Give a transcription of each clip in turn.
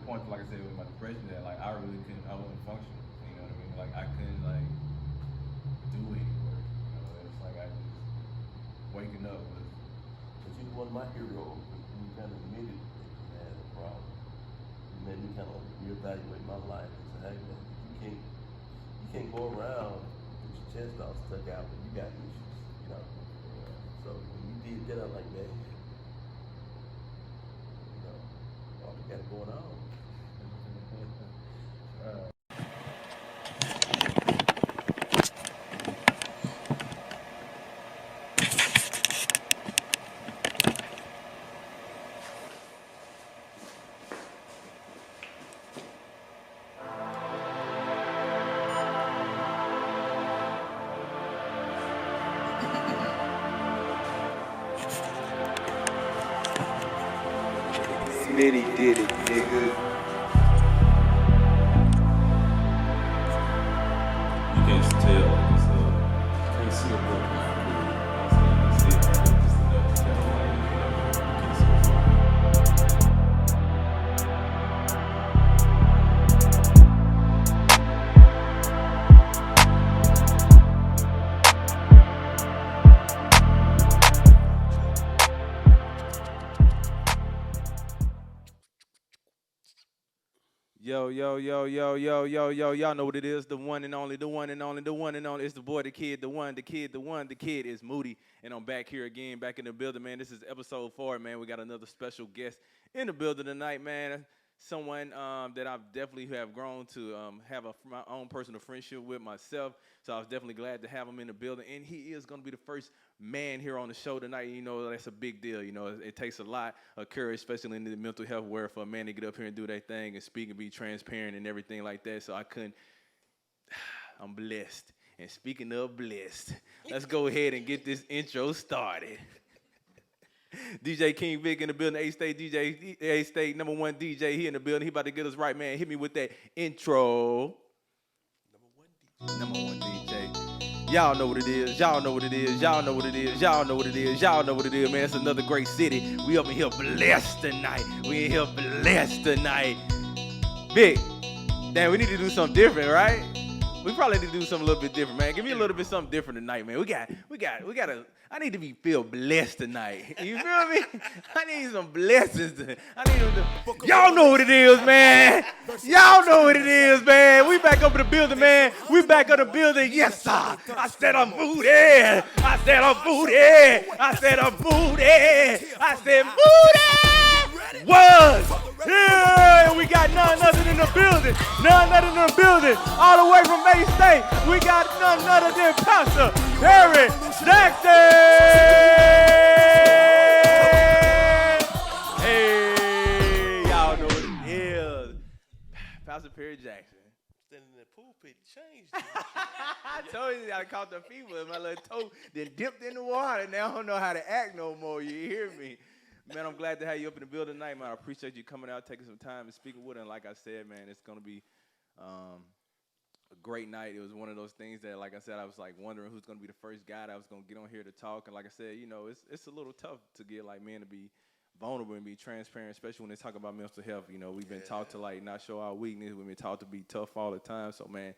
point, like I said, with my depression, that like I really couldn't, I wasn't functioning. You know what I mean? Like I couldn't like do any work. You know, it's like I just waking up was. But you was one of my heroes. You kind of admitted that you had a problem. You made me kind of reevaluate my life and say, hey man, you can't go around with your chest all stuck out when you got issues. You know. So when you did that, I'm like, man, you know, all we got going on. Smitty did it, nigga. You can't tell, like it's can't see a book. You see it, just enough to tell, like you can't see it. Yo, yo, yo, yo, yo, yo, yo, y'all know what it is. The one and only, the one and only, the one and only. It's the boy, the kid, the one, the kid, the one, the kid is Moody. And I'm back here again, back in the building, man. This is episode 4, man. We got another special guest in the building tonight, man. Someone that I've definitely have grown to have my own personal friendship with myself. So I was definitely glad to have him in the building. And he is going to be the first man here on the show tonight. You know, that's a big deal. You know, it takes a lot of courage, especially in the mental health world, for a man to get up here and do their thing and speak and be transparent and everything like that. So I couldn't. I'm blessed. And speaking of blessed, let's go ahead and get this intro started. DJ King Vic in the building, A-State DJ, A-State #1 DJ. He in the building. He about to get us right, man. Hit me with that intro. #1 DJ. Y'all know what it is. Y'all know what it is. Y'all know what it is. Y'all know what it is. Y'all know what it is, man. It's another great city. We up in here blessed tonight. We in here blessed tonight. Vic, damn, we need to do something different, right? We probably need to do something a little bit different, man. Give me a little bit something different tonight, man. I need to feel blessed tonight. You feel me? I need some blessings. Y'all know what it is, man. Y'all know what it is, man. We back up in the building, man. We back up in the building. Yes, sir. I said I'm Moody. I said I'm Moody. I said I'm Moody. I said Moody was here. We got none other than the building. None other than the building. All the way from A-State. We got none other than Pastor Harry Jackson. Hey, y'all know what it is. Pastor Perry Jackson. Standing in that pulpit changed. I told you I caught the fever. My little toe then dipped in the water. Now I don't know how to act no more. You hear me? Man, I'm glad to have you up in the building tonight, man. I appreciate you coming out, taking some time and speaking with us. And like I said, man, it's going to be a great night. It was one of those things that, like I said, I was like wondering who's going to be the first guy that was going to get on here to talk. And like I said, you know, it's a little tough to get like men to be vulnerable and be transparent, especially when they talk about mental health. You know, we've been taught to like not show our weakness. We've been taught to be tough all the time. So, man,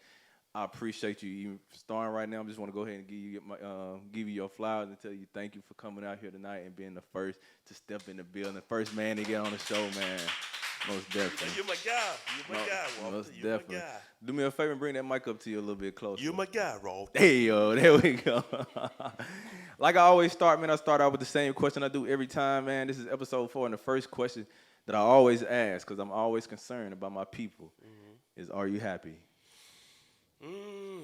I appreciate you starting right now. I just want to go ahead and give you your flowers and tell you thank you for coming out here tonight and being the first to step in the building, the first man to get on the show, man. Most definitely. You're my guy. You're my guy, Walter. Most You're definitely. my guy. Do me a favor and bring that mic up to you a little bit closer. You're my guy, Rolf. Hey, yo, there we go. Like I always start, man, I start out with the same question I do every time, man. This is episode 4, and the first question that I always ask, because I'm always concerned about my people, is, are you happy?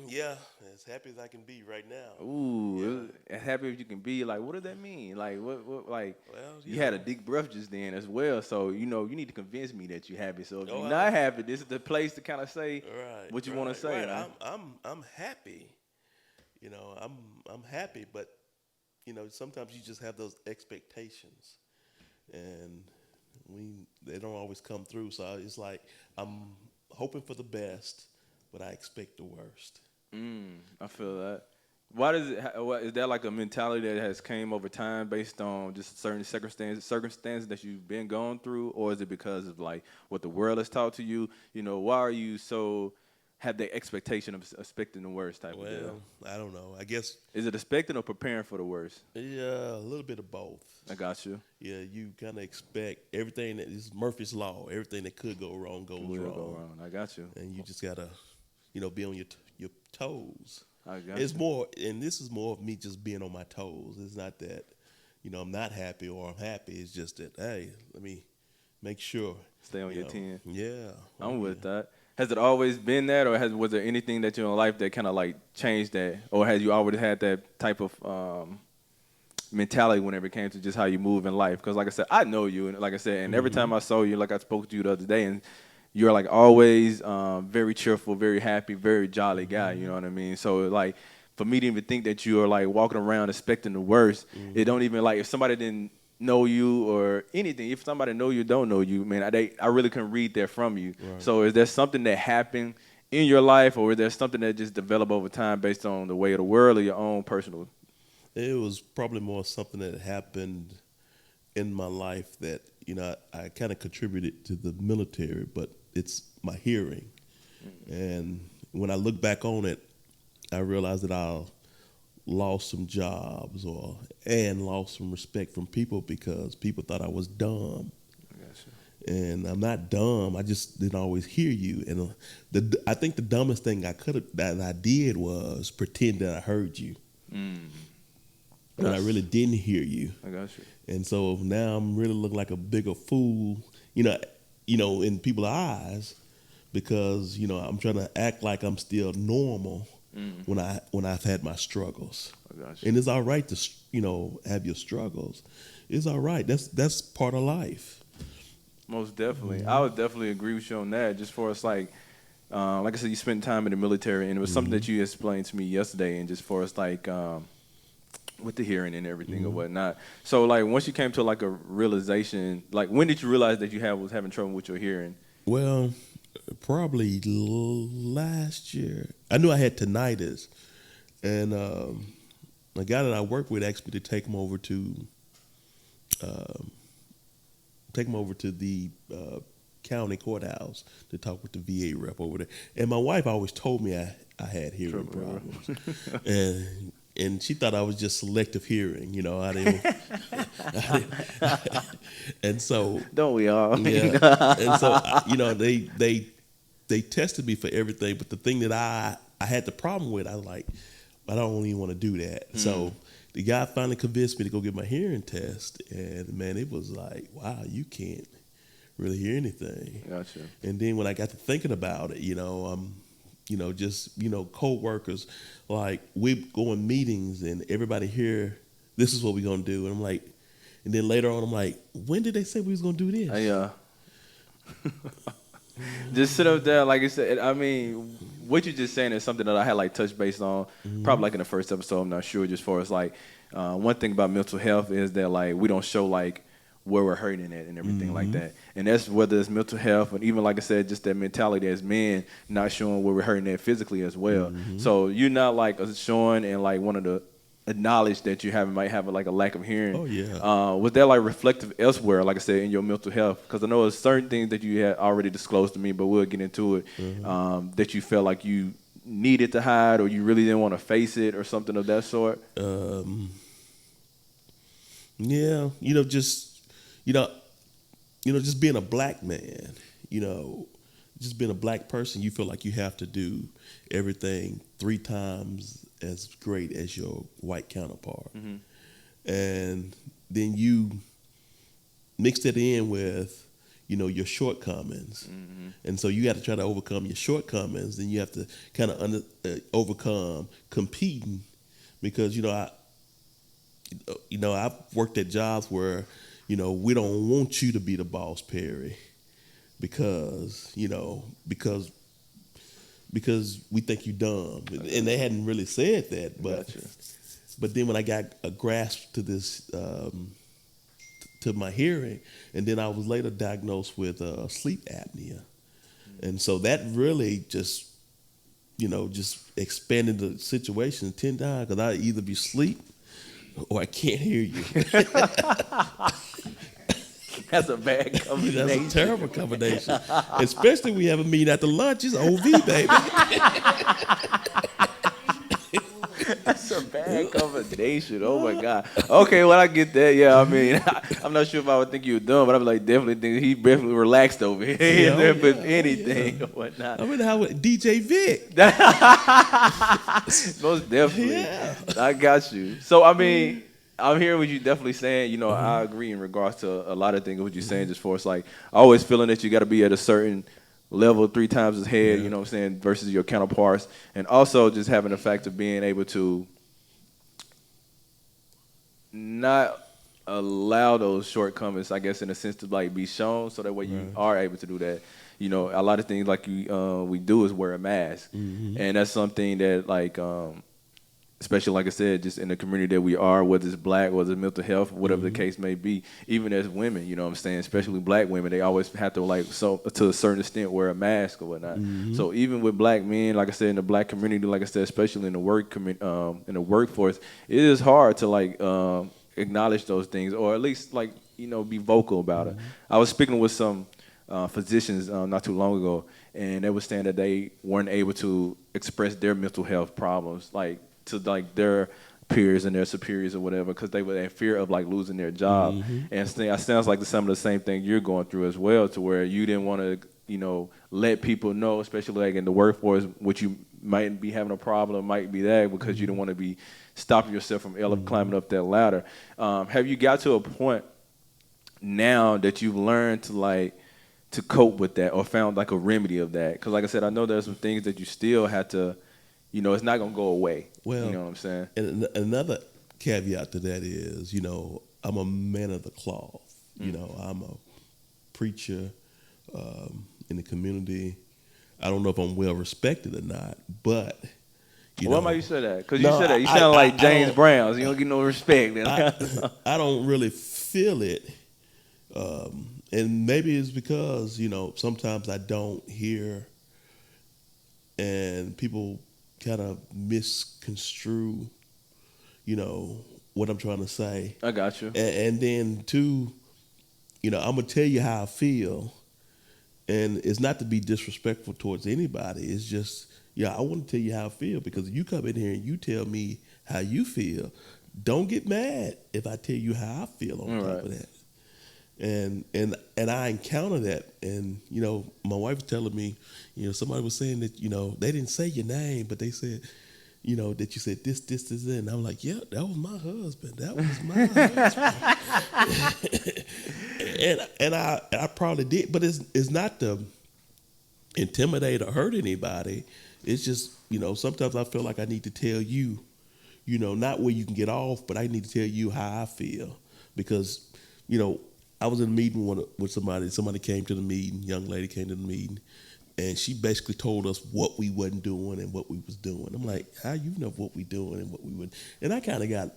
Yeah, as happy as I can be right now. Ooh, as happy as you can be. Like, what does that mean? Like, what like, you had a deep breath just then as well. So, you know, you need to convince me that you're happy. So if you're not happy, this is the place to kind of say what you want to say. Right. I'm happy. You know, I'm happy, but you know, sometimes you just have those expectations, and they don't always come through. So it's like I'm hoping for the best, but I expect the worst. I feel that. Why does it? Is that like a mentality that has came over time based on just certain circumstances that you've been going through, or is it because of like what the world has taught to you? You know, why are you so have the expectation of expecting the worst type of deal? I don't know. I guess Is it expecting or preparing for the worst? yeah, a little bit of both. I got you. Yeah, you kind of expect everything that is Murphy's law. Everything that could go wrong goes Will wrong. go wrong. I got you. And you just gotta, be on your toes. I got It's you. more, and this is more of me just being on my toes. It's not that, I'm not happy or I'm happy. It's just that, hey, let me make sure. Stay on your 10. Yeah. I'm with that. Has it always been that, or was there anything that you in life that kind of like changed that, or has you already had that type of mentality whenever it came to just how you move in life? Because like I said, I know you, and like I said, and every time I saw you, like I spoke to you the other day, and you're like always very cheerful, very happy, very jolly guy. You know what I mean? So like for me to even think that you are like walking around expecting the worst, it don't even like if somebody didn't know you or anything. If somebody know you, don't know you, man, I really couldn't read that from you. Right. So is there something that happened in your life, or is there something that just developed over time based on the way of the world or your own personal? It was probably more something that happened in my life that, I kind of contributed to the military, but it's my hearing. And when I look back on it, I realized that I lost some jobs and lost some respect from people because people thought I was dumb. I got you. And I'm not dumb. I just didn't always hear you. And I think the dumbest thing that I did was pretend that I heard you. And I really didn't hear you. I got you. And so now I'm really looking like a bigger fool, in people's eyes because, I'm trying to act like I'm still normal when I've had my struggles. I got you. And it's all right to, have your struggles. It's all right. That's part of life. Most definitely. I would definitely agree with you on that. Just for us, like I said, you spent time in the military, and it was something that you explained to me yesterday, and just for us, like, with the hearing and everything or whatnot. So, like, once you came to, like, a realization, like, when did you realize that you was having trouble with your hearing? Well, probably last year. I knew I had tinnitus, and a guy that I work with asked me to take him over to the county courthouse to talk with the VA rep over there. And my wife always told me I had hearing problems, and she thought I was just selective hearing. I didn't. And so Don't we all? yeah. And so they tested me for everything, but the thing that I had the problem with, I was like, I don't even want to do that. So the guy finally convinced me to go get my hearing test, and man, it was like, wow, you can't really hear anything. Gotcha. And then when I got to thinking about it, co-workers, like we go in meetings and everybody here, this is what we're gonna do, and I'm like, and then later on I'm like, when did they say we was gonna do this? Just sit up there, like I said. I mean, what you're just saying is something that I had like touched base on, probably like in the first episode. I'm not sure. Just for us, like one thing about mental health is that like we don't show like where we're hurting at and everything like that. And that's whether it's mental health and even like I said, just that mentality as men not showing where we're hurting at physically as well. So you're not like showing and like one of the acknowledge that you might have like a lack of hearing. Oh yeah. Was that like reflective elsewhere, like I said, in your mental health? Because I know there's certain things that you had already disclosed to me, but we'll get into it. That you felt like you needed to hide, or you really didn't want to face it, or something of that sort. Yeah, just being a black man, just being a black person, you feel like you have to do everything 3 times as great as your white counterpart. And then you mix it in with, your shortcomings. And so you got to try to overcome your shortcomings, and you have to kind of overcome competing because, I've worked at jobs where, we don't want you to be the boss, Perry, because we think you're dumb. And they hadn't really said that, but then when I got a grasp to this, to my hearing, and then I was later diagnosed with sleep apnea. And so that really just just expanding the situation 10 times because I either be asleep or I can't hear you. That's a bad combination. That's a terrible combination. Especially we have a meeting after lunch. It's OV, baby. That's a bad combination. Oh my God. Okay, well I get that. Yeah, I mean, I'm not sure if I would think you were done, but I'm like definitely think he definitely relaxed over here. He in there for anything or whatnot. I mean, how with DJ Vic? Most definitely. Yeah. I got you. So I mean, I'm hearing what you definitely saying. I agree in regards to a lot of things what you're saying. Just for it's like always feeling that you got to be at a certain level 3 times his head, you know what I'm saying, versus your counterparts. And also just having the fact of being able to not allow those shortcomings, I guess, in a sense to like be shown so that way you are able to do that. A lot of things like we do is wear a mask. And that's something that like especially like I said, just in the community that we are, whether it's black, whether it's mental health, whatever the case may be, even as women, you know what I'm saying, especially black women, they always have to like so to a certain extent wear a mask or whatnot. So even with black men, like I said, in the black community, like I said, especially in the in the workforce, it is hard to like acknowledge those things or at least like be vocal about it. I was speaking with some physicians not too long ago, and they were saying that they weren't able to express their mental health problems like to like their peers and their superiors or whatever because they were in fear of like losing their job. And it sounds like some of the same thing you're going through as well, to where you didn't want to let people know, especially like in the workforce, what you might be having a problem, might be that because you didn't want to be stopping yourself from climbing up that ladder. Have you got to a point now that you've learned to cope with that or found like a remedy of that? Because like I said, I know there's some things that you still have to, it's not going to go away. Well, you know what I'm saying? And another caveat to that is, I'm a man of the cloth. I'm a preacher in the community. I don't know if I'm well respected or not, but why might you say that? Because you said that. You sound like James Brown. So you don't get no respect. I don't really feel it. And maybe it's because, sometimes I don't hear and people kind of misconstrue, what I'm trying to say. I got you. And then too, I'm gonna tell you how I feel, and it's not to be disrespectful towards anybody. It's just, I want to tell you how I feel because if you come in here and you tell me how you feel, don't get mad if I tell you how I feel on top of that. And I encounter that, and my wife was telling me, somebody was saying that they didn't say your name, but they said, that you said this, and I'm like, yeah, that was my husband. That was my husband. and I probably did, but it's not to intimidate or hurt anybody. It's just sometimes I feel like I need to tell you, not where you can get off, but I need to tell you how I feel because I was in a meeting with somebody. Somebody came to the meeting. Young lady came to the meeting, and she basically told us what we wasn't doing and what we was doing. I'm like, how you know what we doing and what we would? And I kind of got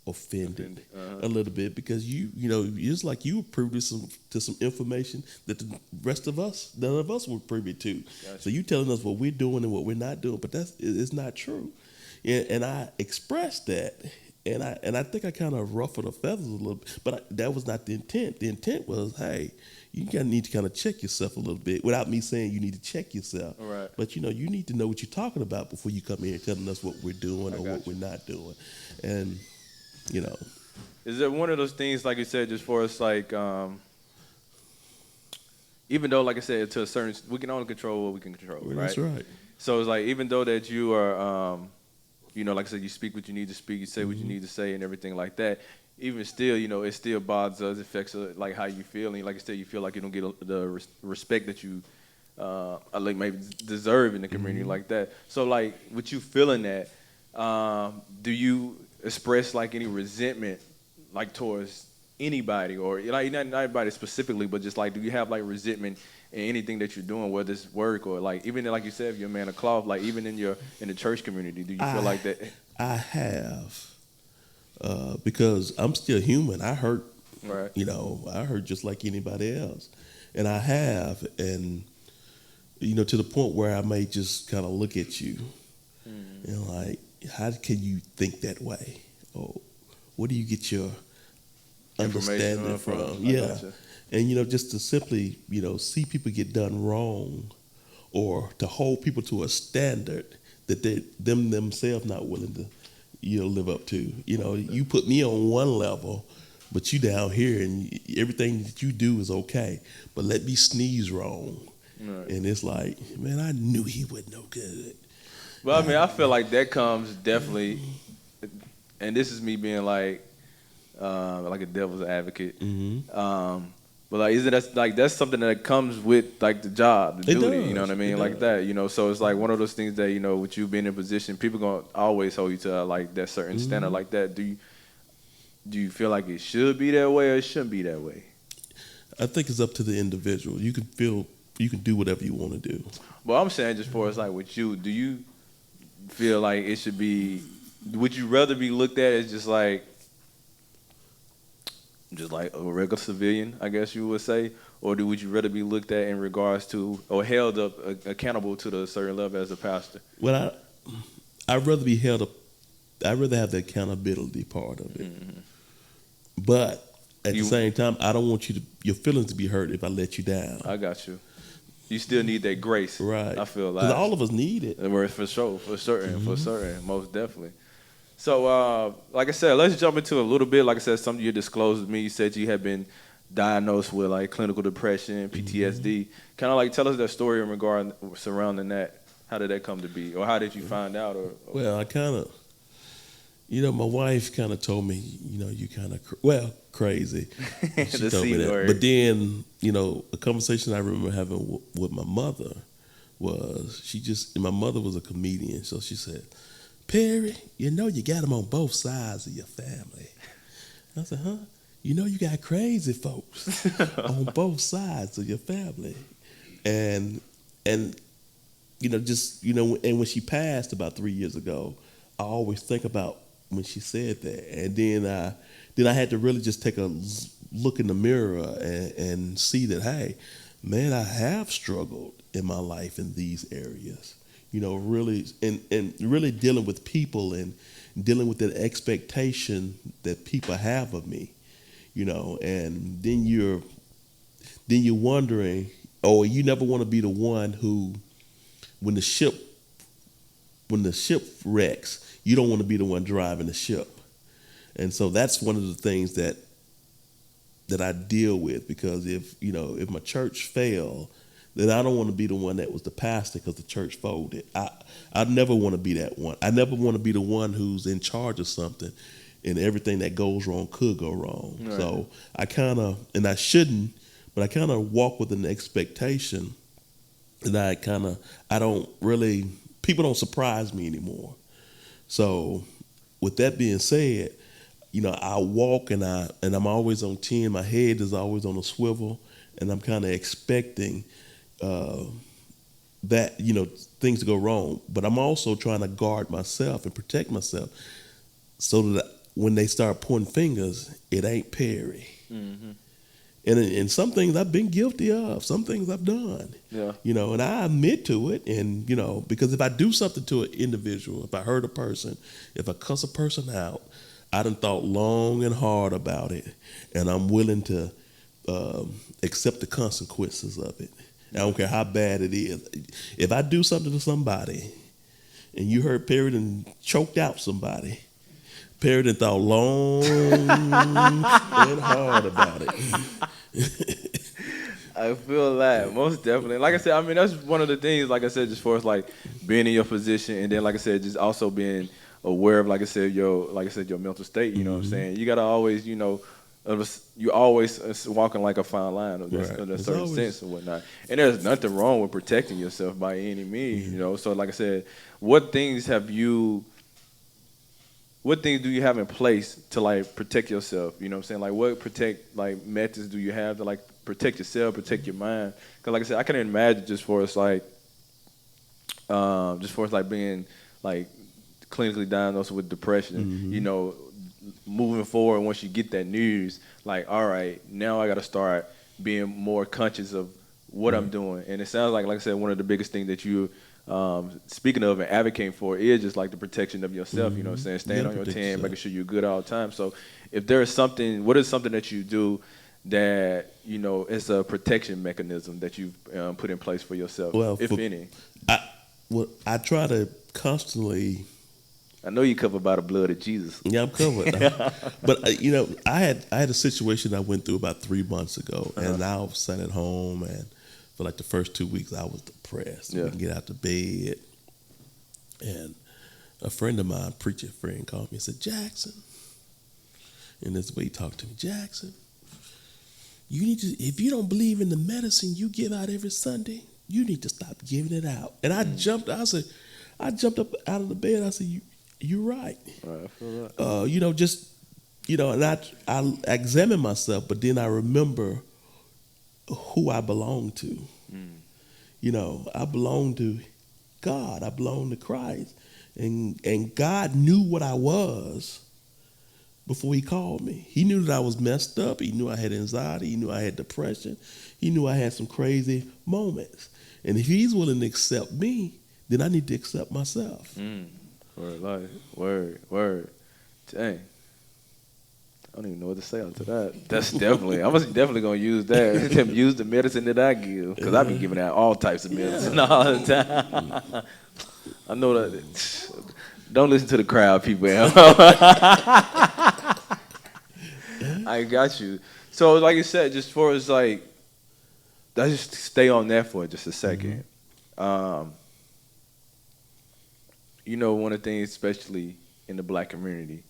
offended a little bit because it's like you were privy to some information that the rest of us, none of us were privy to. Gotcha. So you telling us what we're doing and what we're not doing, but it's not true. And I expressed that. And I think I kind of ruffled the feathers a little bit, but that was not the intent. The intent was, hey, you need to kind of check yourself a little bit without me saying you need to check yourself. Right. But, you need to know what you're talking about before you come here telling us what we're doing or what we're not doing. And, Is it one of those things, like you said, just for us, like, even though, like I said, to a certain, we can only control what we can control, right? That's right. So it's like, even though that you are, like I said, you speak what you need to speak, you say what you need to say, and everything like that. Even still, it still bothers us. It affects like how you feel, and like I said, you feel like you don't get the respect that you like maybe deserve in the community like that. So like, with you feeling that, do you express like any resentment, like towards anybody, or like not anybody specifically, but just like, do you have like resentment in anything that you're doing, whether it's work or like even like you said, if you're a man of cloth, like even in the church community, do you feel like that? I have, because I'm still human. I hurt, right? I hurt just like anybody else, and I have, and to the point where I may just kind of look at you and like, how can you think that way? Or where do you get your understanding from? Yeah. Gotcha. And, just to simply, see people get done wrong or to hold people to a standard that themselves not willing to, live up to. You put me on one level, but you down here and everything that you do is okay. But let me sneeze wrong. Right. And it's like, man, I knew he wasn't no good. But I mean, I feel like that comes definitely, and this is me being like a devil's advocate. But like, isn't that like that's something that comes with like the job, the duty? You know what I mean, like that. So it's like one of those things that with you being in a position, people gonna always hold you to like that certain standard like that. Do you feel like it should be that way or it shouldn't be that way? I think it's up to the individual. You can do whatever you want to do. Well, I'm saying just for us, like with you, do you feel like it should be? Would you rather be looked at as just like a regular civilian, I guess you would say, or would you rather be looked at in regards to or held up accountable to the certain level as a pastor? Well, I'd rather be held up. I'd rather have the accountability part of it. But at the same time, I don't want your feelings to be hurt if I let you down. I got you. You still need that grace. Right. I feel like. Because all of us need it. For sure, for certain, most definitely. So, like I said, let's jump into a little bit. Like I said, something you disclosed to me. You said you had been diagnosed with like clinical depression, PTSD. Kind of like tell us that story in regard surrounding that. How did that come to be, or how did you find out? Well, I kind of, my wife kind of told me, you kind of crazy. She told me that. Word. But then, a conversation I remember having with my mother was my mother was a comedian, so she said, Perry, you got them on both sides of your family. I said, huh? You got crazy folks on both sides of your family. And and when she passed about 3 years ago, I always think about when she said that. And then I had to really just take a look in the mirror and see that, hey, man, I have struggled in my life in these areas. Really, and really dealing with people and dealing with that expectation that people have of me, and then you're wondering, you never want to be the one who, when the ship wrecks, you don't want to be the one driving the ship. And so that's one of the things that I deal with, because if my church failed, then I don't want to be the one that was the pastor because the church folded. I never want to be that one. I never want to be the one who's in charge of something and everything that goes wrong could go wrong. Right. So I kind of, and I shouldn't, but I kind of walk with an expectation that people don't surprise me anymore. So with that being said, I walk and I'm always on 10. My head is always on a swivel, and I'm kind of expecting that things to go wrong. But I'm also trying to guard myself and protect myself, so that when they start pointing fingers, it ain't Perry. Mm-hmm. And some things I've been guilty of, some things I've done. Yeah. And I admit to it. And because if I do something to an individual, if I hurt a person, if I cuss a person out, I done thought long and hard about it, and I'm willing to accept the consequences of it. I don't care how bad it is. If I do something to somebody, and you heard Perry done choked out somebody, Perry done thought long and hard about it. I feel that, most definitely. Like I said, I mean, that's one of the things, like I said, just for us, like being in your position, and then, like I said, just also being aware of, like I said, your mental state. You know what I'm saying? You gotta always, you always walking like a fine line of a certain sense and whatnot. And there's nothing wrong with protecting yourself by any means. So, like I said, what things do you have in place to like protect yourself? You know what I'm saying? Like, what methods do you have to like protect yourself, protect your mind? Because like I said, I can imagine just for us being like clinically diagnosed with depression, moving forward, once you get that news, like, all right, now I got to start being more conscious of what I'm doing. And it sounds like I said, one of the biggest things that you speaking of and advocating for is just like the protection of yourself, you know what I'm saying? Staying on your 10, making sure you're good all the time. So if there is something, what is something that you do that, you know, it's a protection mechanism that you've put in place for yourself, if any? I try to constantly. I know you covered by the blood of Jesus. Yeah, I'm covered. But you know, I had a situation I went through about 3 months ago, and I was sat at home, and for like the first 2 weeks, I was depressed. I couldn't get out of bed, and a friend of mine, preacher friend, called me and said, "Jackson," and this way he talked to me, "Jackson, you need to, if you don't believe in the medicine you give out every Sunday, you need to stop giving it out." And I jumped up out of the bed. I said, "You're right." I feel that. You know, just, you know, and I examine myself, but then I remember who I belong to. You know, I belong to God. I belong to Christ. And God knew what I was before he called me. He knew that I was messed up. He knew I had anxiety. He knew I had depression. He knew I had some crazy moments. And if he's willing to accept me, then I need to accept myself. Word, like, word. Dang. I don't even know what to say after that. That's definitely, I was definitely going to use that. Use the medicine that I give. Because I've been giving out all types of medicine all the time. I know that. Don't listen to the crowd, people. I got you. So, like you said, just for us, like, let's just stay on that for just a second. You know, one of the things, especially in the black community,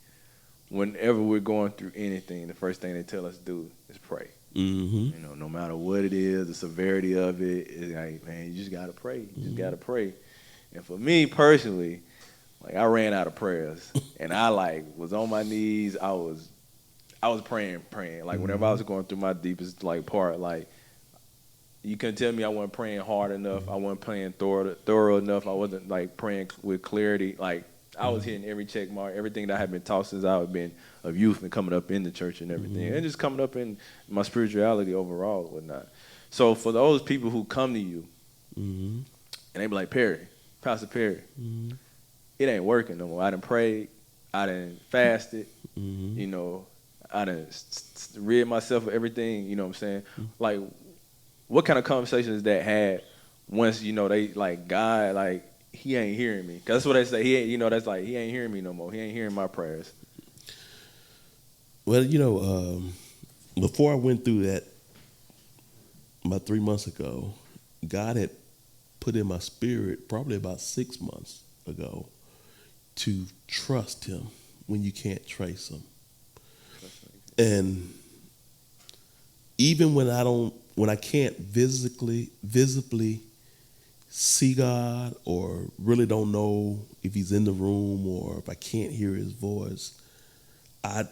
whenever we're going through anything, the first thing they tell us to do is pray. You know, no matter what it is, the severity of it, it's like, man, you just gotta pray. You just gotta pray. And for me personally, like, I ran out of prayers, and I like was on my knees. I was praying. Like, whenever I was going through my deepest like part, like, you couldn't tell me I wasn't praying hard enough. I wasn't praying thorough enough. I wasn't like praying with clarity. Like, I was hitting every check mark, everything that I had been taught since I had been of youth and coming up in the church and everything, and just coming up in my spirituality overall and whatnot. So for those people who come to you and they be like, "Perry, Pastor Perry, it ain't working no more. I done prayed, I done fasted, you know, I done rid myself of everything," you know what I'm saying? Like, what kind of conversations that had once, you know, they like, God, like, he ain't hearing me? Because that's what they say. He ain't, you know, that's like, he ain't hearing me no more. He ain't hearing my prayers. Well, you know, before I went through that about 3 months ago, God had put in my spirit probably about 6 months ago to trust him when you can't trace him. And even when I can't visibly see God, or really don't know if he's in the room, or if I can't hear his voice, I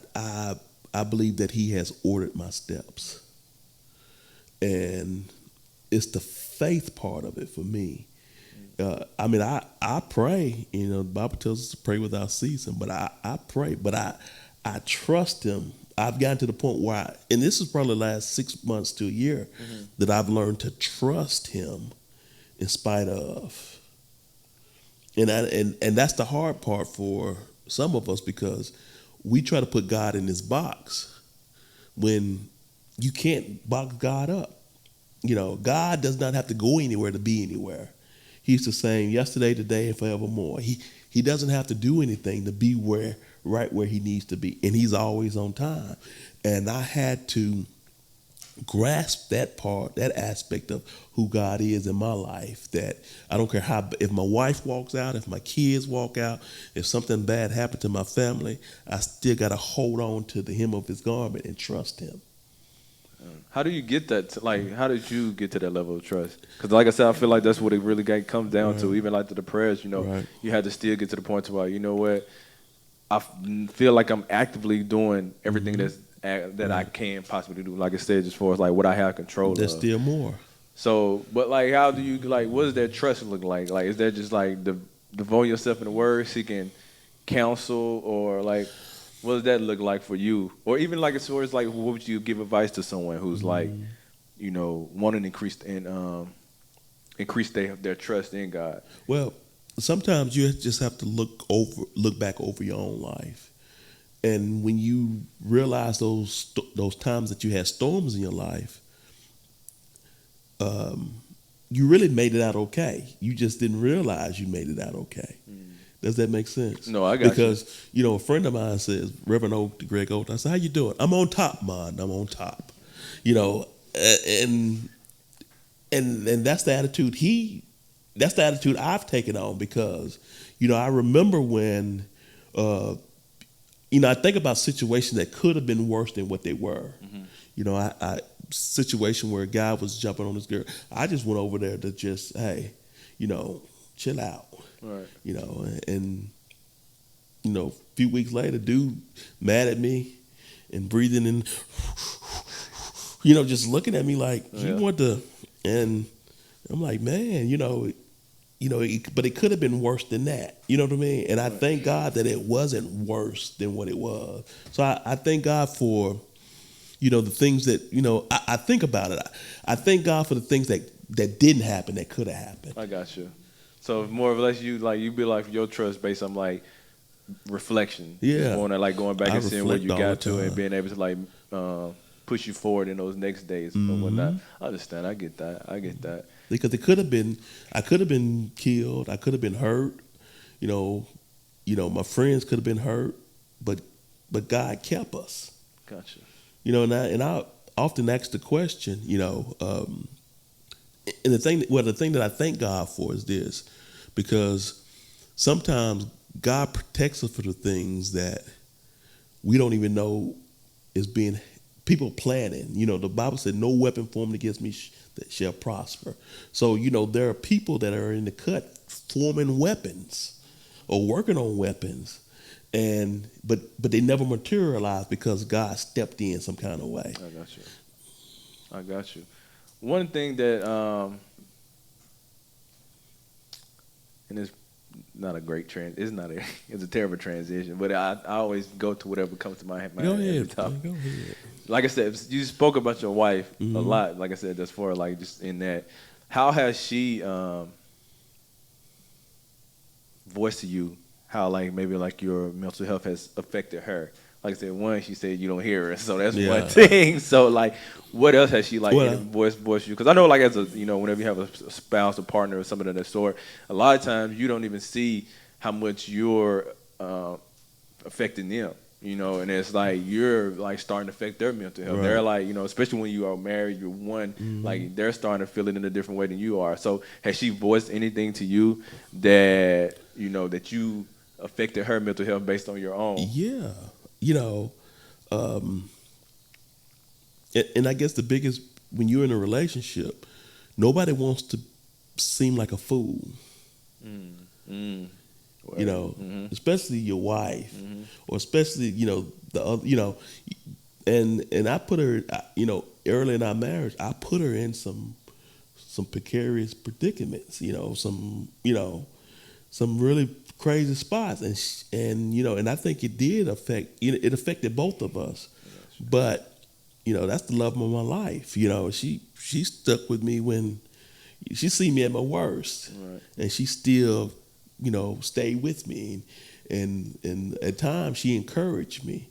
believe that he has ordered my steps. And it's the faith part of it for me. I mean, I pray, you know, the Bible tells us to pray without ceasing, but I pray, but I trust him. I've gotten to the point where and this is probably the last 6 months to a year, that I've learned to trust him in spite of. And that's the hard part for some of us, because we try to put God in this box when you can't box God up. You know, God does not have to go anywhere to be anywhere. He's the same yesterday, today, and forevermore. He doesn't have to do anything to be right where he needs to be, and he's always on time. And I had to grasp that part, that aspect of who God is in my life, that I don't care if my wife walks out, if my kids walk out, if something bad happened to my family, I still got to hold on to the hem of his garment and trust him. How do you get that? Like, how did you get to that level of trust? Because, like I said, I feel like that's what it really comes down to. Even like to the prayers, you know, you had to still get to the point to where, you know what, I feel like I'm actively doing everything that I can possibly do. Like I said, just for like what I have control of. There's still more. So, but like, how do you, like, what does that trust look like? Like, is that just like devoting yourself in the word, seeking counsel, or like, what does that look like for you? Or even like as far as like, what would you give advice to someone who's like wanting to increase their trust in God? Well, sometimes you just have to look back over your own life, and when you realize those times that you had storms in your life, you really made it out okay. You just didn't realize you made it out okay. Does that make sense? No, I got because a friend of mine says, Reverend Oak, Greg Oak. I said, "How you doing?" "I'm on top, man. I'm on top." And that's the attitude that's the attitude I've taken on, because I remember when I think about situations that could have been worse than what they were. I situation where a guy was jumping on this girl. I just went over there to just, hey, chill out. Right. And a few weeks later, dude mad at me and breathing in, just looking at me like, you want to, and I'm like, man, but it could have been worse than that. You know what I mean? And I thank God that it wasn't worse than what it was. So I thank God for, the things that, I think about it. I thank God for the things that didn't happen that could have happened. I got you. So more or less you build like your trust based on like reflection. Yeah. Going back and seeing where you got to and time. being able to like push you forward in those next days and whatnot. I understand. I get that. Because I could have been killed. I could have been hurt. My friends could have been hurt, but God kept us. Gotcha. And I often ask the question, and the thing that I thank God for is this, because sometimes God protects us for the things that we don't even know is being people planning. The Bible said, "No weapon formed against me that shall prosper." So, there are people that are in the cut forming weapons or working on weapons, but they never materialize because God stepped in some kind of way. I got you. One thing that and it's not a great it's a terrible transition, but I always go to whatever comes to my head. Go ahead. Like I said, you spoke about your wife a lot. Like I said, that's for like just in that. How has she voiced to you how like maybe like your mental health has affected her? Like I said, one, she said you don't hear her, so that's one thing. So like, what else has she like voiced you? Because I know like as a whenever you have a spouse, a partner, or something of that sort, a lot of times you don't even see how much you're affecting them. And it's like you're like starting to affect their mental health. Right. They're like, especially when you are married, you're one, like they're starting to feel it in a different way than you are. So has she voiced anything to you that, that you affected her mental health based on your own? Yeah. And I guess the biggest, when you're in a relationship, nobody wants to seem like a fool. Well, especially your wife, or especially the other, and I put her, early in our marriage, I put her in some precarious predicaments, some really crazy spots, and I think it did affect, it affected both of us, but that's the love of my life. She stuck with me when she see me at my worst, right. And she still stayed with me, and at times she encouraged me,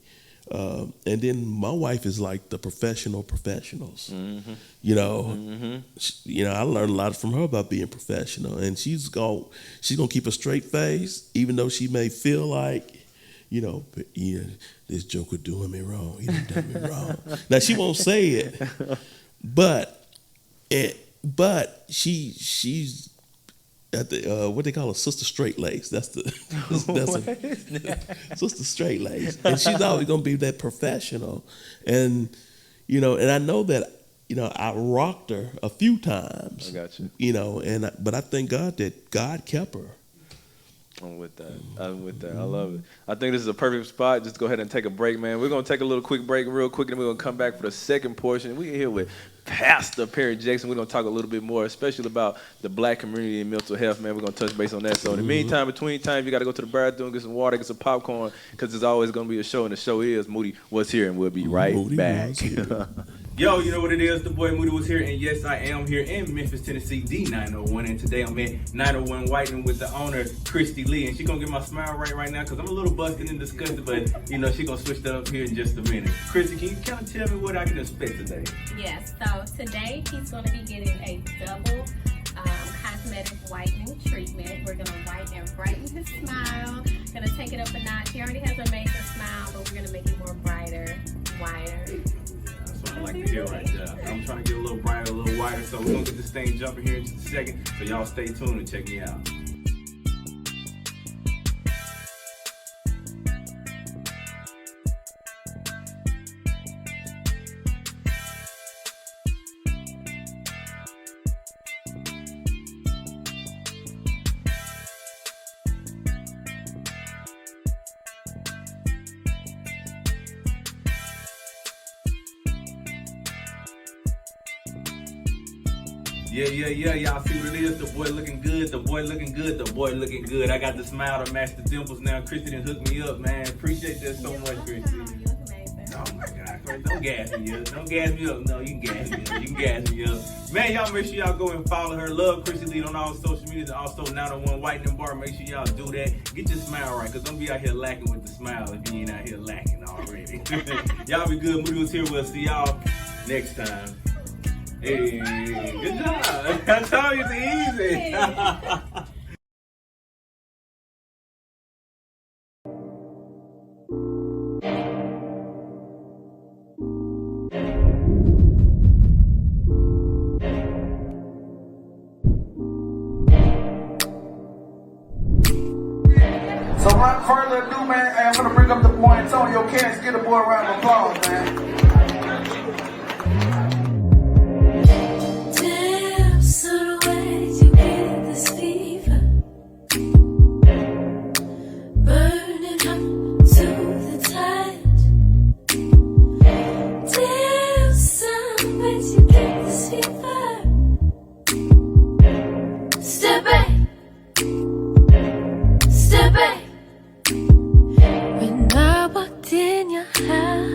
and then my wife is like the professionals. I learned a lot from her about being professional, and she's gonna keep a straight face, even though she may feel like, this joker doing me wrong. He done me wrong. Now she won't say it, but she's at the what they call a sister straight lace. That's sister straight lace, and she's always gonna be that professional, and and I know that I rocked her a few times. I got you. But I thank God that God kept her. I'm with that. I love it. I think this is a perfect spot. Just go ahead and take a break, man. We're going to take a little quick break real quick, and we're going to come back for the second portion. We're here with Pastor Perry Jackson. We're going to talk a little bit more, especially about the black community and mental health, man. We're going to touch base on that. So in the meantime, between times, you got to go to the bathroom, get some water, get some popcorn, because there's always going to be a show, and the show is Moody Wuz Here, and we'll be right back. Yo, you know what it is, the boy Moody Wuz here, and yes, I am here in Memphis, Tennessee, D901, and today I'm at 901 Whitening with the owner, Christy Lee, and she gonna get my smile right now, because I'm a little busted and disgusted, but, you know, she gonna switch that up here in just a minute. Christy, can you kind of tell me what I can expect today? Yes, so today he's gonna be getting a double cosmetic whitening treatment. We're gonna white and brighten his smile, gonna take it up a notch. He already has an amazing smile, but we're gonna make it more brighter, wider. I like to hear right there. I'm trying to get a little brighter, a little wider, so we're gonna get this thing jumping here in just a second. So y'all stay tuned and check me out. Yeah, y'all see what it is? The boy looking good, the boy looking good, the boy looking good. I got the smile to match the dimples now. Christy done hooked me up, man. Appreciate that so much, Christy. You look amazing. Oh my God, Christy, don't gas me up. Don't gas me up. No, you can gas me up. You can gas me up. Man, y'all make sure y'all go and follow her. Love Christy Lee on all social media and also 901 Whitening Bar. Make sure y'all do that. Get your smile right, because don't be out here lacking with the smile if you ain't out here lacking already. Y'all be good. Moody Wuz here. We'll see y'all next time. Hey, good job. I told you it's easy. So without further ado, man, hey, I'm gonna bring up the boy Antonio Cash. Get a boy a round of applause, man. When I walked in your house,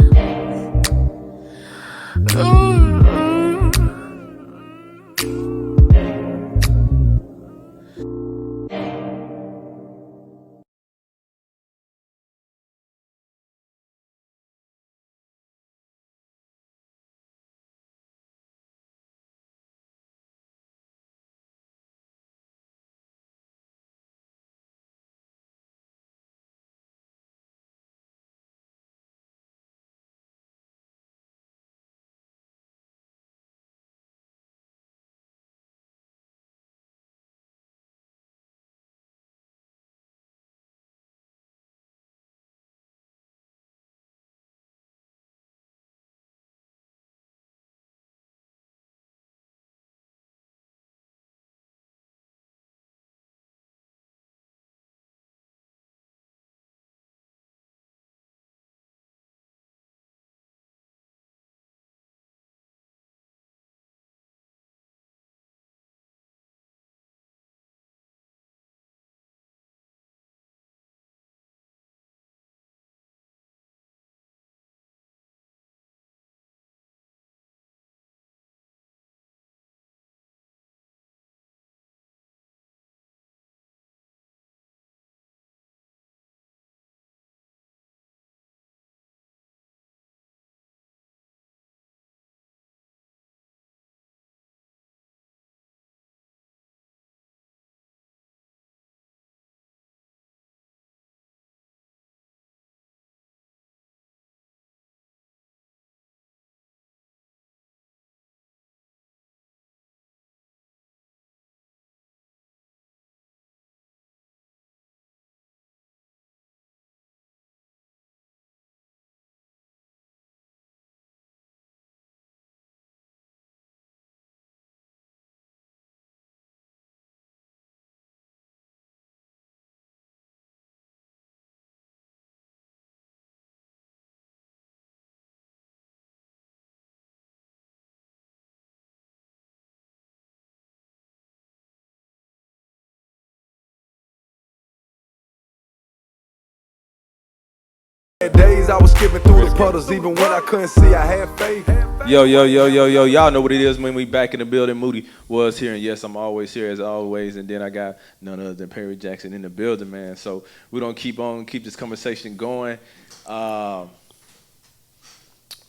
means I was skipping through the puddles even when I couldn't see. I had faith. Yo, y'all know what it is when we back in the building. Moody Wuz here, and yes, I'm always here as always. And then I got none other than Perry Jackson in the building, man. So we're gonna keep this conversation going.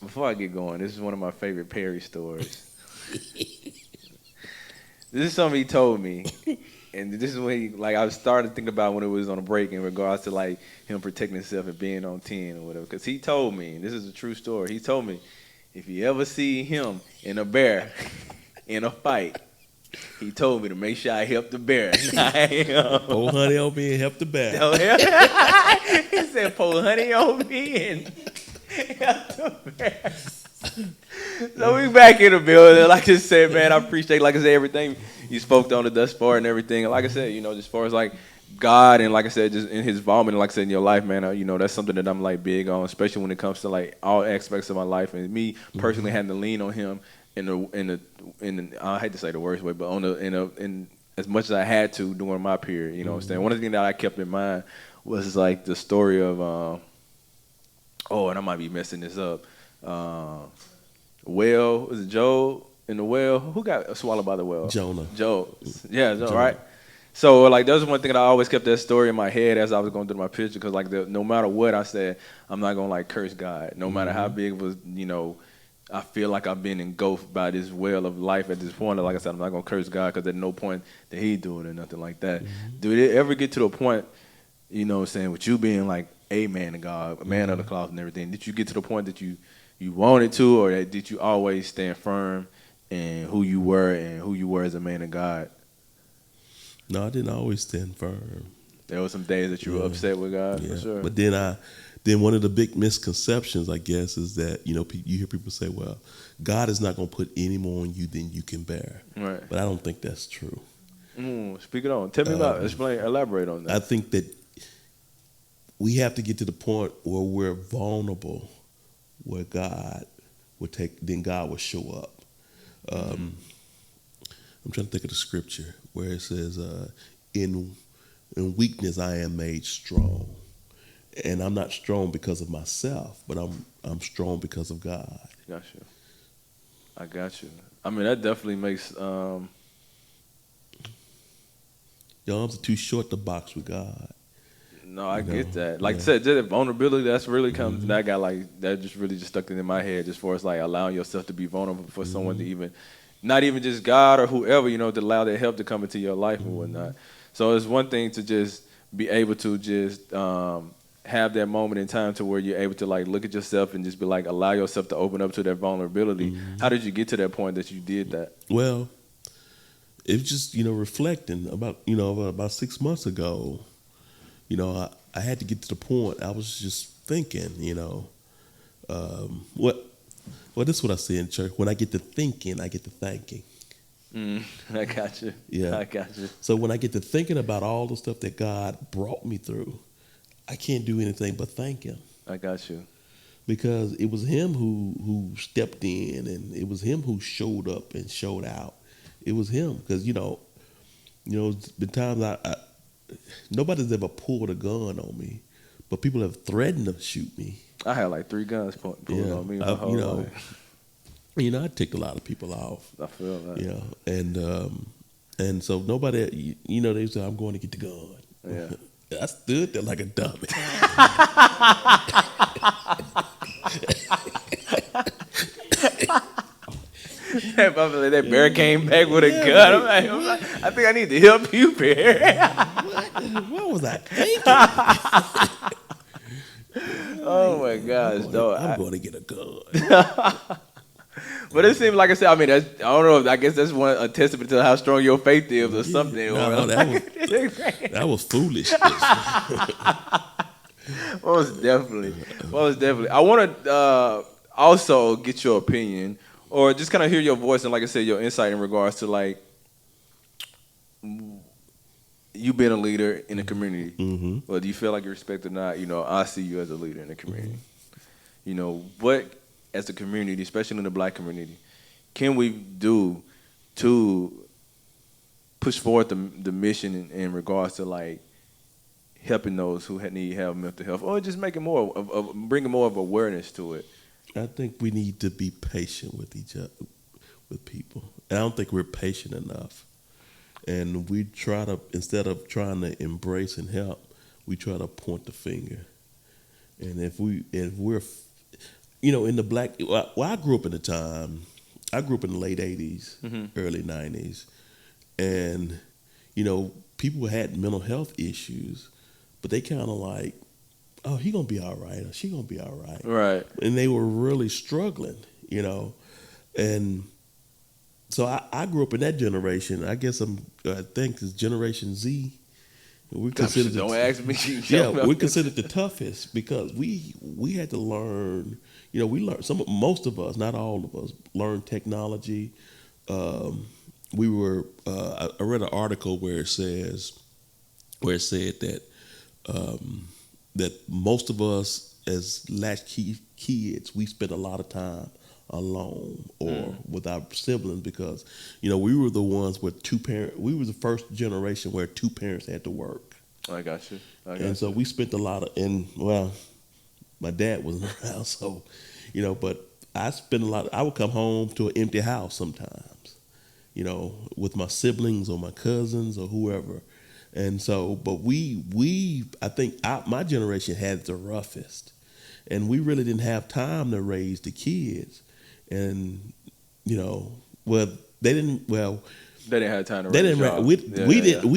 Before I get going, this is one of my favorite Perry stories. This is something he told me, and this is when I started thinking about when it was on a break in regards to like him protecting himself and being on 10 or whatever. Because he told me, and this is a true story. He told me, if you ever see him and a bear in a fight, he told me to make sure I help the bear. Pour honey on me and help the bear. He said, pour honey on me and help the bear. So we back in the building. Like I said, man, I appreciate, like I said, everything you spoke on it thus far and everything. And like I said, just as far as like God and like I said, just in his involvement, like I said, in your life, man, that's something that I'm like big on, especially when it comes to like all aspects of my life, and me personally having to lean on him in the I hate to say the worst way, but in as much as I had to during my period, you know what I'm saying. One of the things that I kept in mind was like the story of and I might be messing this up. Whale, was it Joe in the whale? Who got swallowed by the whale? Jonah. Joe, right? So like that was one thing that I always kept that story in my head as I was going through my picture, because like no matter what I said, I'm not gonna like curse God. No matter how big it was, I feel like I've been engulfed by this well of life at this point. Like I said, I'm not gonna curse God because there's no point that He doing it or nothing like that. Did it ever get to the point, saying with you being like a man of God, a man of the cloth and everything? Did you get to the point that you wanted to, or did you always stand firm in who you were as a man of God? No, I didn't always stand firm. There were some days that you were upset with God, for sure. But then one of the big misconceptions, I guess, is that, you hear people say, well, God is not going to put any more on you than you can bear. Right. But I don't think that's true. Speak it on. Tell me about it. Elaborate on that. I think that we have to get to the point where we're vulnerable, where God then God will show up. I'm trying to think of the scripture where it says, in weakness I am made strong. And I'm not strong because of myself, but I'm strong because of God. I got you. I mean, that definitely makes your arms are too short to box with God. No, I get that. Like I said, that vulnerability, that's really comes. That got that just really stuck in my head, as far as like allowing yourself to be vulnerable for someone to even, not even just God or whoever, to allow that help to come into your life and whatnot. So it's one thing to just be able to just have that moment in time to where you're able to like look at yourself and just be like, allow yourself to open up to that vulnerability. How did you get to that point that you did that? Well, it was just, reflecting about 6 months ago. I had to get to the point. I was just thinking, this is what I say in church. When I get to thinking, I get to thanking. I got you. Yeah. I got you. So when I get to thinking about all the stuff that God brought me through, I can't do anything but thank Him. I got you. Because it was Him who stepped in, and it was Him who showed up and showed out. It was Him. Because, it's been times nobody's ever pulled a gun on me, but people have threatened to shoot me. I had like 3 guns pulled on me. I ticked a lot of people off. I feel that. And so nobody, they say, I'm going to get the gun. Yeah. I stood there like a dummy. That bear came back with a gun. I'm like, I think I need to help you, bear. What was I thinking? Oh my gosh, dog. I'm going to get a gun. But it seemed like I said, I don't know. I guess that's a testament to how strong your faith is, or something. No, that was foolish. Most definitely. I want to also get your opinion, or just kind of hear your voice, and like I said, your insight in regards to like you being a leader in the community. Well, do you feel like you're respected or not? I see you as a leader in the community. What, as a community, especially in the Black community, can we do to push forward the mission in regards to like helping those who need help mental health, or just making more of bringing more of awareness to it? I think we need to be patient with each other, with people. And I don't think we're patient enough. And we try to, instead of trying to embrace and help, we try to point the finger. And if we're, in the black, well, I grew up in the time, I grew up in the late 80s, early 90s. And, people had mental health issues, but they kind of like, oh, he gonna be all right, or she gonna be all right. Right. And they were really struggling, And so I grew up in that generation. I guess I think it's Generation Z. We considered Don't ask me. we considered the toughest because we had to learn. We learned most of us, not all of us, learned technology. I read an article where it said that that most of us as latchkey kids, we spent a lot of time alone or with our siblings because, we were the ones with two parents. We were the first generation where two parents had to work. I got you. So we spent a lot my dad wasn't around, so, but I spent a lot. I would come home to an empty house sometimes, with my siblings or my cousins or whoever. And so, but I think my generation had it the roughest, and we really didn't have time to raise the kids. And, they didn't have time to raise y'all. We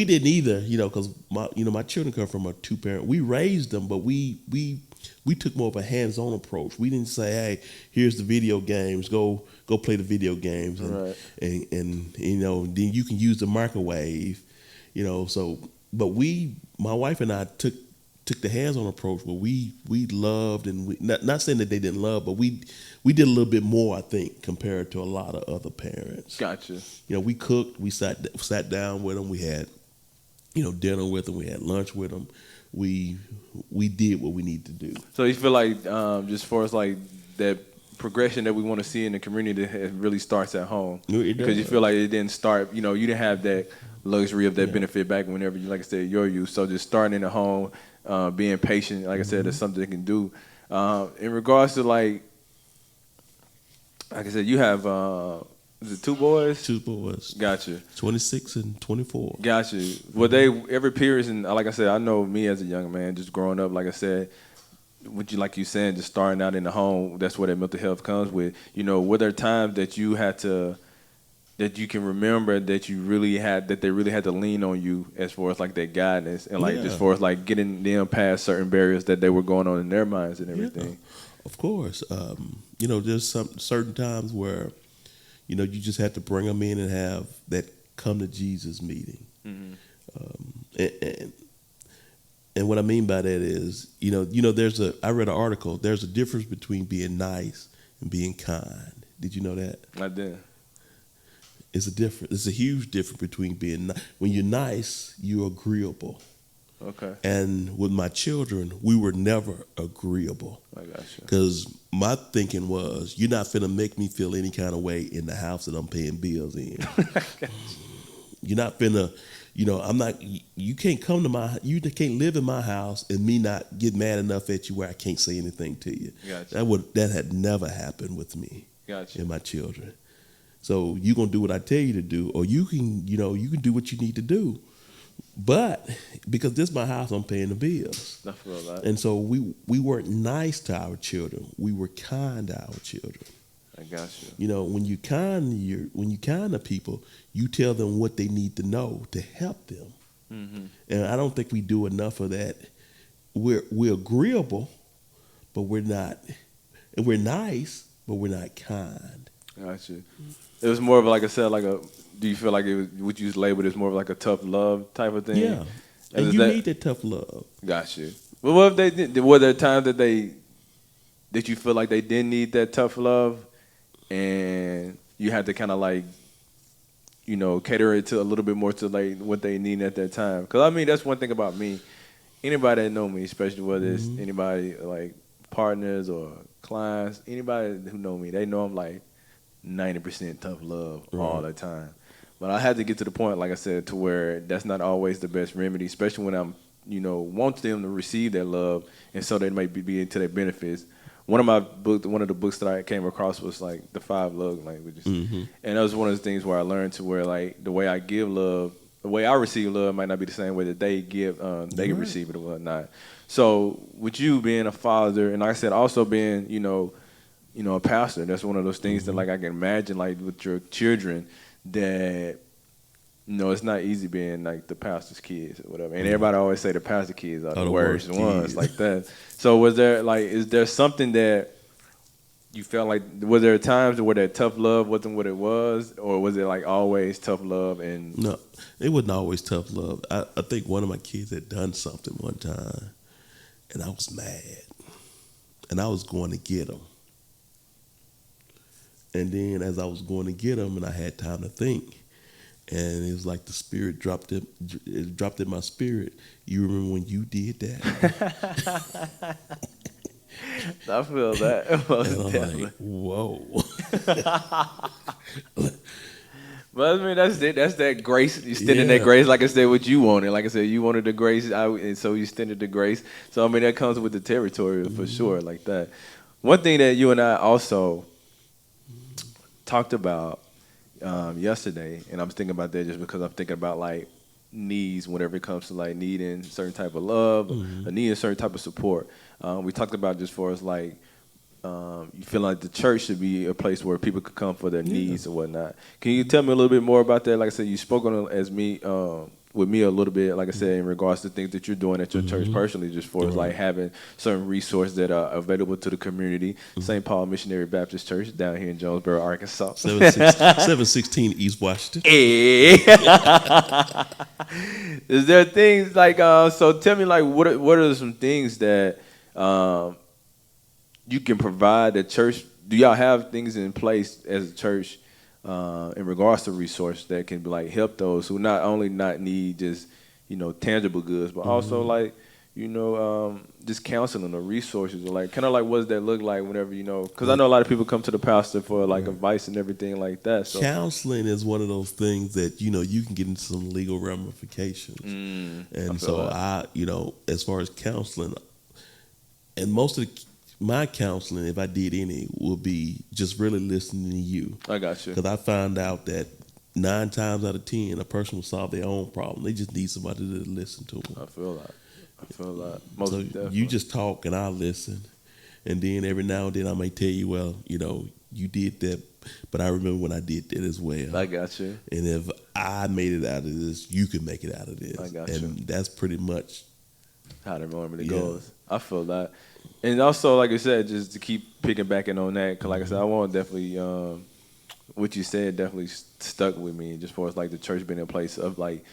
didn't either, because my children come from a two-parent. We raised them, but we took more of a hands-on approach. We didn't say, hey, here's the video games, go play the video games, and then you can use the microwave. But my wife and I took the hands-on approach where we loved, and we not saying that they didn't love, but we did a little bit more, I think, compared to a lot of other parents. Gotcha. We cooked, we sat down with them, we had, dinner with them, we had lunch with them. We did what we needed to do. So you feel like just for us like that progression that we want to see in the community, it really starts at home. Because you feel like it didn't start, you didn't have that luxury of that benefit back whenever you, like I said, your youth. So just starting in the home, being patient, like I said, that's something they can do. In regards to like I said, you have is it two boys? Two boys. Gotcha. 26 and 24. Gotcha. Were they every period? And like I said, I know me as a young man, just growing up, like I said, like you saying, just starting out in the home, that's where that mental health comes with. Were there times that you had to, that you can remember that you really had, that they really had to lean on you as far as like that guidance and like as far as like getting them past certain barriers that they were going on in their minds and everything? Yeah, of course. There's certain times where, you just have to bring them in and have that come to Jesus meeting. And what I mean by that is, I read an article, there's a difference between being nice and being kind. Did you know that? I did. It's a huge difference between being when you're nice, you're agreeable. Okay. And with my children, we were never agreeable. I got you. Because my thinking was, you're not finna make me feel any kind of way in the house that I'm paying bills in. You're not finna, I'm not. You can't come to you can't live in my house and me not get mad enough at you where I can't say anything to you. Gotcha. That had never happened with me. Gotcha. And my children. So you're gonna do what I tell you to do, or you can do what you need to do. But because this is my house, I'm paying the bills. I feel that. And so we weren't nice to our children. We were kind to our children. I got you. When you kind to people, you tell them what they need to know to help them. And I don't think we do enough of that. We're agreeable, but we're not. And we're nice, but we're not kind. Got you. It was more of like I said, do you feel like it was, would you label it as more of like a tough love type of thing? Yeah. And you need that tough love. Got you. Well, what if they did? Were there times that you feel like they didn't need that tough love, and you had to kind of like, cater it to a little bit more to like what they need at that time? Because I mean, that's one thing about me. Anybody that know me, especially whether it's anybody like partners or clients, anybody who know me, they know I'm like 90% tough love all the time. But I had to get to the point, like I said, to where that's not always the best remedy, especially when I'm want them to receive that love, and so they might be into their benefits. One of the books that I came across was like the 5 love languages, and that was one of the things where I learned to where like the way I give love, the way I receive love might not be the same way that they give, they can receive it or whatnot. So with you being a father, and like I said, also being a pastor, that's one of those things that like I can imagine like with your children that. It's not easy being like the pastor's kids or whatever. And everybody always say the pastor kids are the worst ones like that. So is there something that you felt like, was there times where that tough love wasn't what it was, or was it like always tough love? And no, it wasn't always tough love. I think one of my kids had done something one time, and I was mad, and I was going to get him. And then as I was going to get him, and I had time to think, and it was like the spirit dropped in my spirit. You remember when you did that? I feel that. And I'm like, whoa. But I mean, that's it. That's that grace. You extending that grace, like I said, what you wanted. Like I said, you wanted the grace, and so you extended the grace. So I mean, that comes with the territory for sure, like that. One thing that you and I also talked about yesterday, and I'm thinking about that just because I'm thinking about like needs whenever it comes to like needing certain type of love or needing certain type of support. We talked about just for as like you feel like the church should be a place where people could come for their needs or whatnot. Can you tell me a little bit more about that? Like I said, you spoke on it with me a little bit, like I said, in regards to things that you're doing at your church personally, just for like having certain resources that are available to the community. St. Paul Missionary Baptist Church down here in Jonesboro, Arkansas. 716 East Washington. Hey. Is there things like, so tell me like, what are some things that you can provide the church? Do y'all have things in place as a church in regards to resources that can be like help those who not only not need just tangible goods, but also like just counseling or resources, or like kind of like what does that look like whenever because I know a lot of people come to the pastor for like advice and everything like that. So counseling is one of those things that you can get into some legal ramifications, and so as far as counseling, and most of my counseling, if I did any, would be just really listening to you. I got you. Because I found out that 9 times out of 10, a person will solve their own problem. They just need somebody to listen to them. I feel that. Most so definitely. You just talk and I listen. And then every now and then I may tell you, well, you did that, but I remember when I did that as well. I got you. And if I made it out of this, you can make it out of this. I got and you. That's pretty much how the normally goes. I feel that. And also, like I said, just to keep picking back in on that, because like I said, I want definitely, what you said definitely stuck with me, just for like the church being a place of like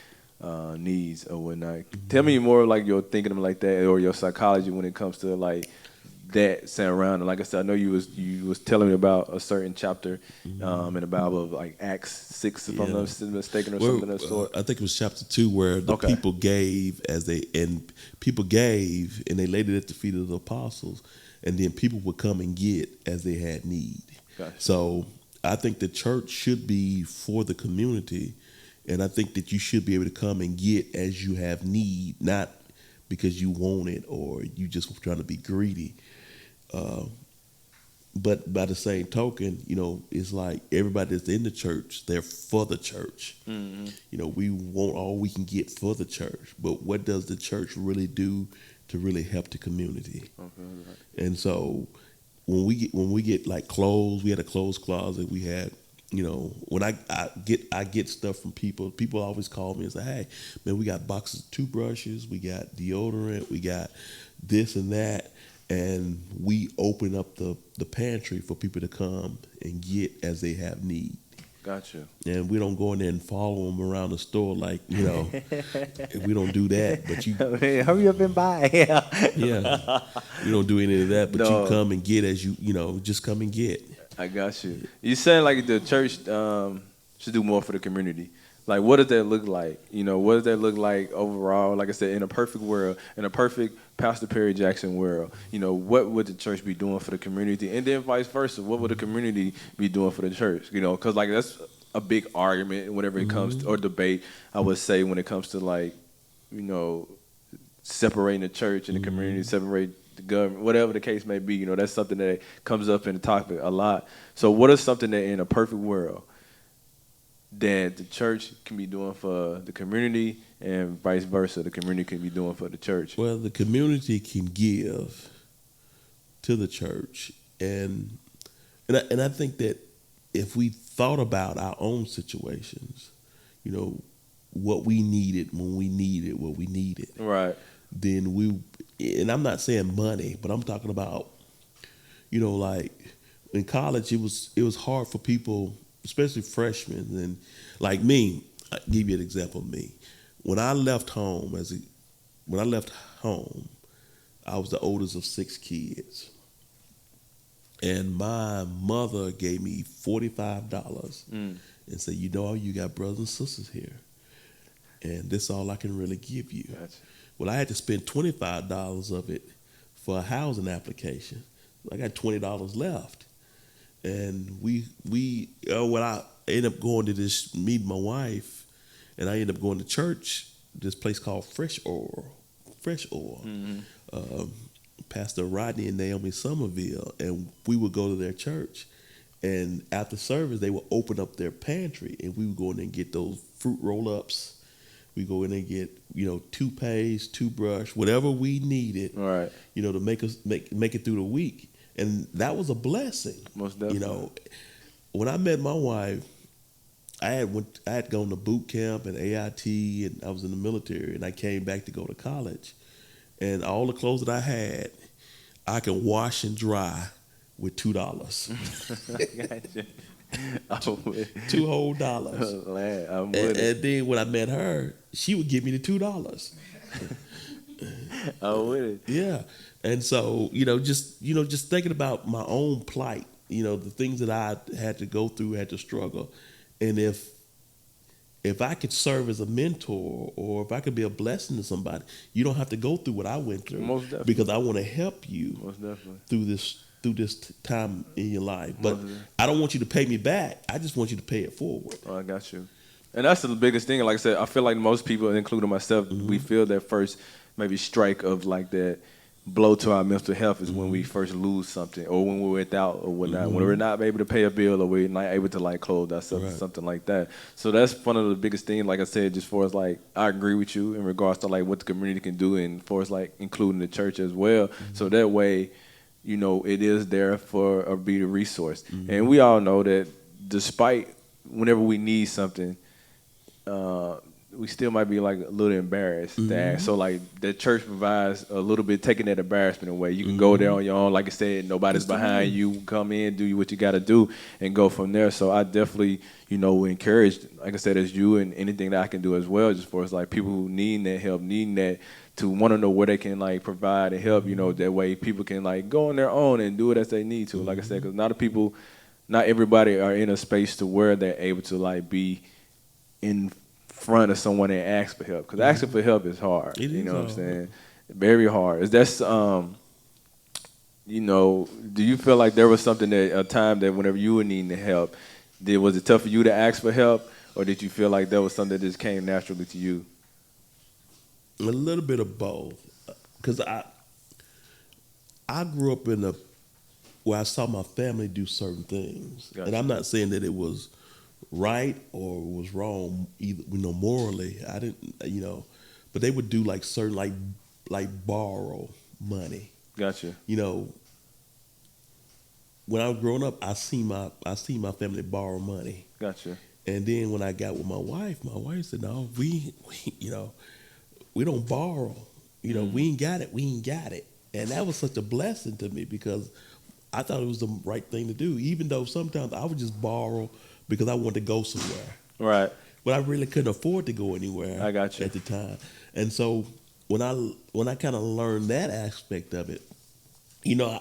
needs or whatnot. Tell me more like your thinking like that, or your psychology when it comes to like that surrounding. Like I said, I know you was telling me about a certain chapter in the Bible of like Acts 6, if I'm not mistaken, or something of that sort. I think it was chapter 2 where the people gave and they laid it at the feet of the apostles, and then people would come and get as they had need. Gotcha. So I think the church should be for the community, and I think that you should be able to come and get as you have need, not because you want it or you just trying to be greedy. But by the same token, it's like everybody that's in the church, they're for the church. We want all we can get for the church, but what does the church really do to really help the community? And so when we get like clothes, we had a clothes closet. We had, when I get stuff from people always call me and say, hey, man, we got boxes of toothbrushes, we got deodorant, we got this and that. And we open up the pantry for people to come and get as they have need. Gotcha. And we don't go in there and follow them around the store like, we don't do that. But you hurry up and buy. Yeah. We don't do any of that, but you come and get as just come and get. I got you. You saying like the church should do more for the community. Like, what does that look like? What does that look like overall? Like I said, in a perfect world, in a perfect Pastor Perry Jackson world, what would the church be doing for the community? And then vice versa, what would the community be doing for the church? Because like that's a big argument whenever it comes to, or debate, I would say, when it comes to like, separating the church and the community, separate the government, whatever the case may be. You know, that's something that comes up in the topic a lot. So what is something that in a perfect world that the church can be doing for the community and vice versa, the community can be doing for the church? Well, the community can give to the church, and I think that if we thought about our own situations, you know, what we needed when we needed what we needed, right? Then and I'm not saying money, but I'm talking about, you know, like in college, it was hard for people, especially freshmen, and like me. I'll give you an example of me. When I left home, I was the oldest of 6 kids. And my mother gave me $45 and said, you know, you got brothers and sisters here. And this is all I can really give you. Gotcha. Well, I had to spend $25 of it for a housing application. I got $20 left. And I ended up going to this, meet my wife, and I ended up going to church, this place called Fresh Oil. Pastor Rodney and Naomi Somerville, and we would go to their church, and after service they would open up their pantry, and we would go in there and get those fruit roll-ups. We go in and get, you know, toothpaste, toothbrush, whatever we needed, right? You know, to make it through the week, and that was a blessing. Most definitely. You know, when I met my wife, I had gone to boot camp and AIT, and I was in the military, and I came back to go to college. And all the clothes that I had, I can wash and dry with $2. Gotcha. $2 whole dollars. Man, and then when I met her, she would give me the $2. I'm with it. Yeah. And so, just thinking about my own plight, the things that I had to go through, had to struggle. And if I could serve as a mentor, or if I could be a blessing to somebody, you don't have to go through what I went through. Most definitely. Because I want to help you Most definitely. through this time in your life. But I don't want you to pay me back. I just want you to pay it forward. Oh, I got you. And that's the biggest thing. Like I said, I feel like most people, including myself, we feel that first maybe strike of like that blow to our mental health is when we first lose something, or when we're without or whatnot, when we're not able to pay a bill, or we're not able to like clothe ourselves, or something like that. So that's one of the biggest things. Like I said, just for as like, I agree with you in regards to like what the community can do, and for as like including the church as well. So that way, it is there for a be the resource. And we all know that despite whenever we need something, we still might be like a little embarrassed to ask. So like the church provides a little bit, taking that embarrassment away. You can go there on your own. Like I said, nobody's behind you. Come in, do what you got to do, and go from there. So I definitely, encourage, like I said, as you, and anything that I can do as well, just for us like people who need that help, needing that, to want to know where they can like provide and help. That way people can like go on their own and do it as they need to. Like I said, because not everybody are in a space to where they're able to like be in front of someone and ask for help, because asking for help is hard. It is what I'm saying? Very hard. Is that do you feel like there was a time that whenever you were needing the help, was it tough for you to ask for help, or did you feel like that was something that just came naturally to you? A little bit of both, because I grew up where I saw my family do certain things. Gotcha. And I'm not saying that it was right or was wrong either, morally. I didn't, but they would do like certain, like borrow money. Gotcha. When I was growing up, I seen my family borrow money. Gotcha. And then when I got with my wife said, no, we don't borrow. We ain't got it. We ain't got it. And that was such a blessing to me, because I thought it was the right thing to do, even though sometimes I would just borrow because I wanted to go somewhere. Right. But I really couldn't afford to go anywhere. I got you. At the time. And so when I kind of learned that aspect of it,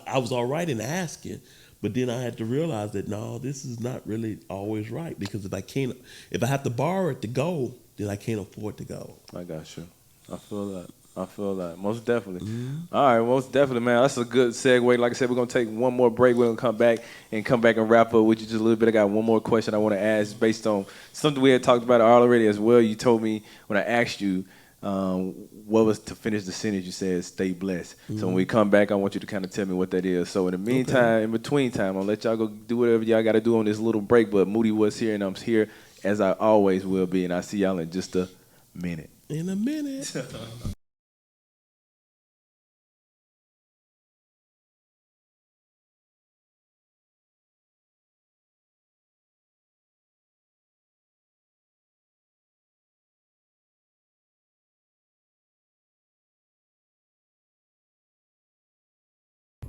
I was all right in asking, but then I had to realize that no, this is not really always right, because if I have to borrow it to go, then I can't afford to go. I got you. I feel that. Most definitely. All right, most definitely, man. That's a good segue. Like I said, we're going to take one more break. We're going to come back and wrap up with you just a little bit. I got one more question I want to ask based on something we had talked about already as well. You told me when I asked you what was to finish the sentence? You said stay blessed. So when we come back, I want you to kind of tell me what that is. So in the meantime, in between time, I'll let y'all go do whatever y'all got to do on this little break. But Moody was here, and I'm here as I always will be. And I'll see y'all in just a minute. In a minute.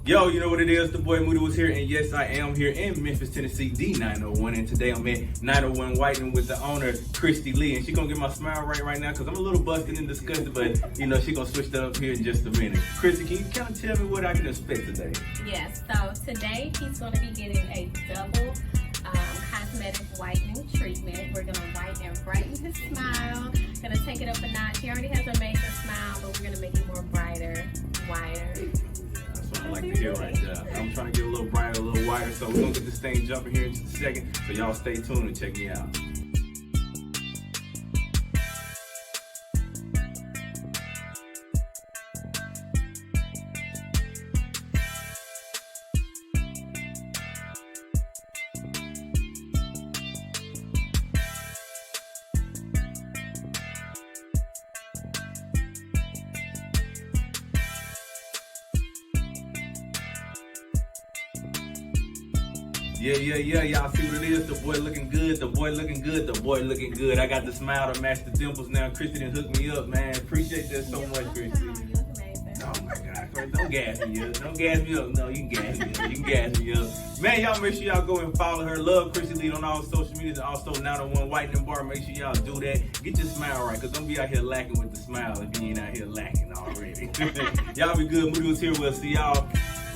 Yo, you know what it is? The boy Moody Wuz here, and yes, I am here in Memphis, Tennessee, D901, and today I'm at 901 Whiting with the owner, Christy Lee, and she gonna get my smile right now, because I'm a little busted and disgusted, but, you know, she gonna switch that up here in just a minute. Christy, can you kind of tell me what I can expect today? Yes, so today he's going to be getting a double cosmetic whitening treatment. We're going to whiten and brighten his smile, going to take it up a notch. He already has an amazing smile, but we're going to make it more brighter, wider. I like to hear right there. I'm trying to get a little brighter, a little wider, so we're gonna get this thing jumping here in just a second. So y'all stay tuned and check me out. Yeah, y'all see what it is? The boy looking good, the boy looking good, the boy looking good. I got the smile to match the dimples now. Christy done hooked me up, man. Appreciate that so much, Christy. You look amazing. Oh my God, Christy, don't gas me up. Don't gas me up. No, you can gas me up. You can gas me up. Man, y'all make sure y'all go and follow her. Love Christy Lee on all social media and also 901 Whitening Bar. Make sure y'all do that. Get your smile right, because don't be out here lacking with the smile if you ain't out here lacking already. Y'all be good. Moody Wuz here. We'll see y'all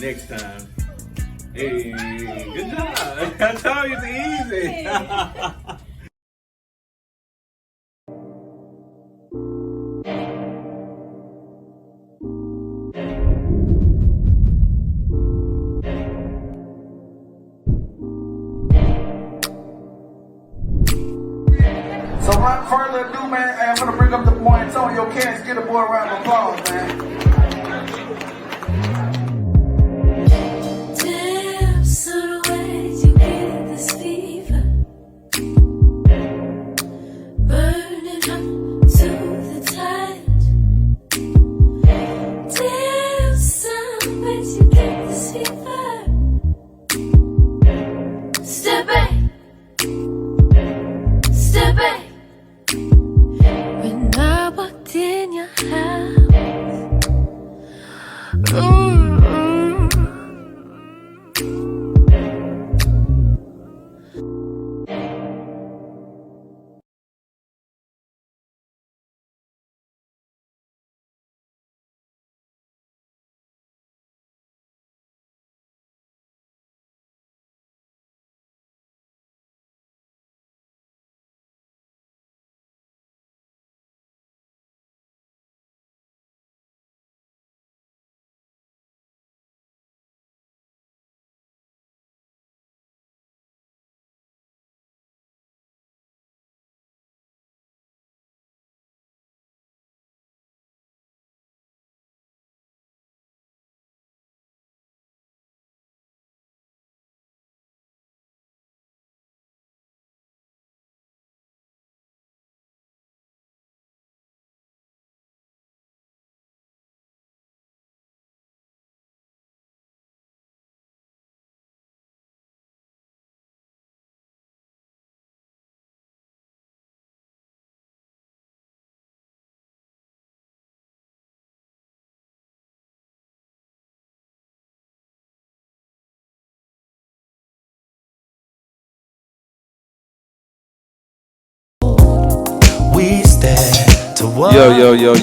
next time. Hey, good job. I told you it's easy. So without further ado, man, hey, I'm gonna bring up the boy Antonio. Can't get a boy a round of applause, man.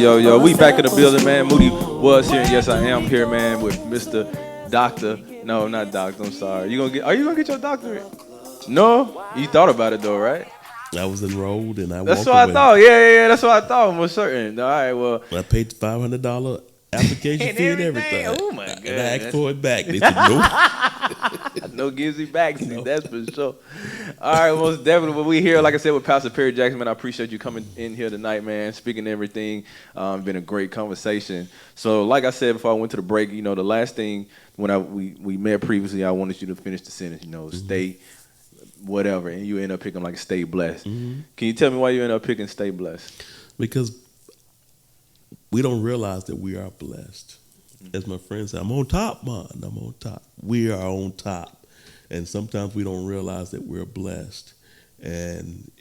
Yo. We back in the building, man. Moody was here, and yes, I am here, man, with Mr. Doctor. No, not Doctor. I'm sorry. Are you gonna get your doctorate? No? You thought about it though, right? I was enrolled and I That's walked what away. I thought. Yeah. That's what I thought. I'm certain. All right, well. I paid $500 application And fee and everything. everything. Oh my God. And I asked for it back. They said nope. No gives you back, that's for sure. All right, most definitely. When we here, like I said, with Pastor Perry Jackson, man, I appreciate you coming in here tonight, man, speaking everything. Been a great conversation. So, like I said before I went to the break, the last thing when we met previously, I wanted you to finish the sentence, stay whatever, and you end up picking like stay blessed. Can you tell me why you end up picking stay blessed? Because we don't realize that we are blessed. As my friend said, I'm on top, man. I'm on top. We are on top. And sometimes we don't realize that we're blessed. And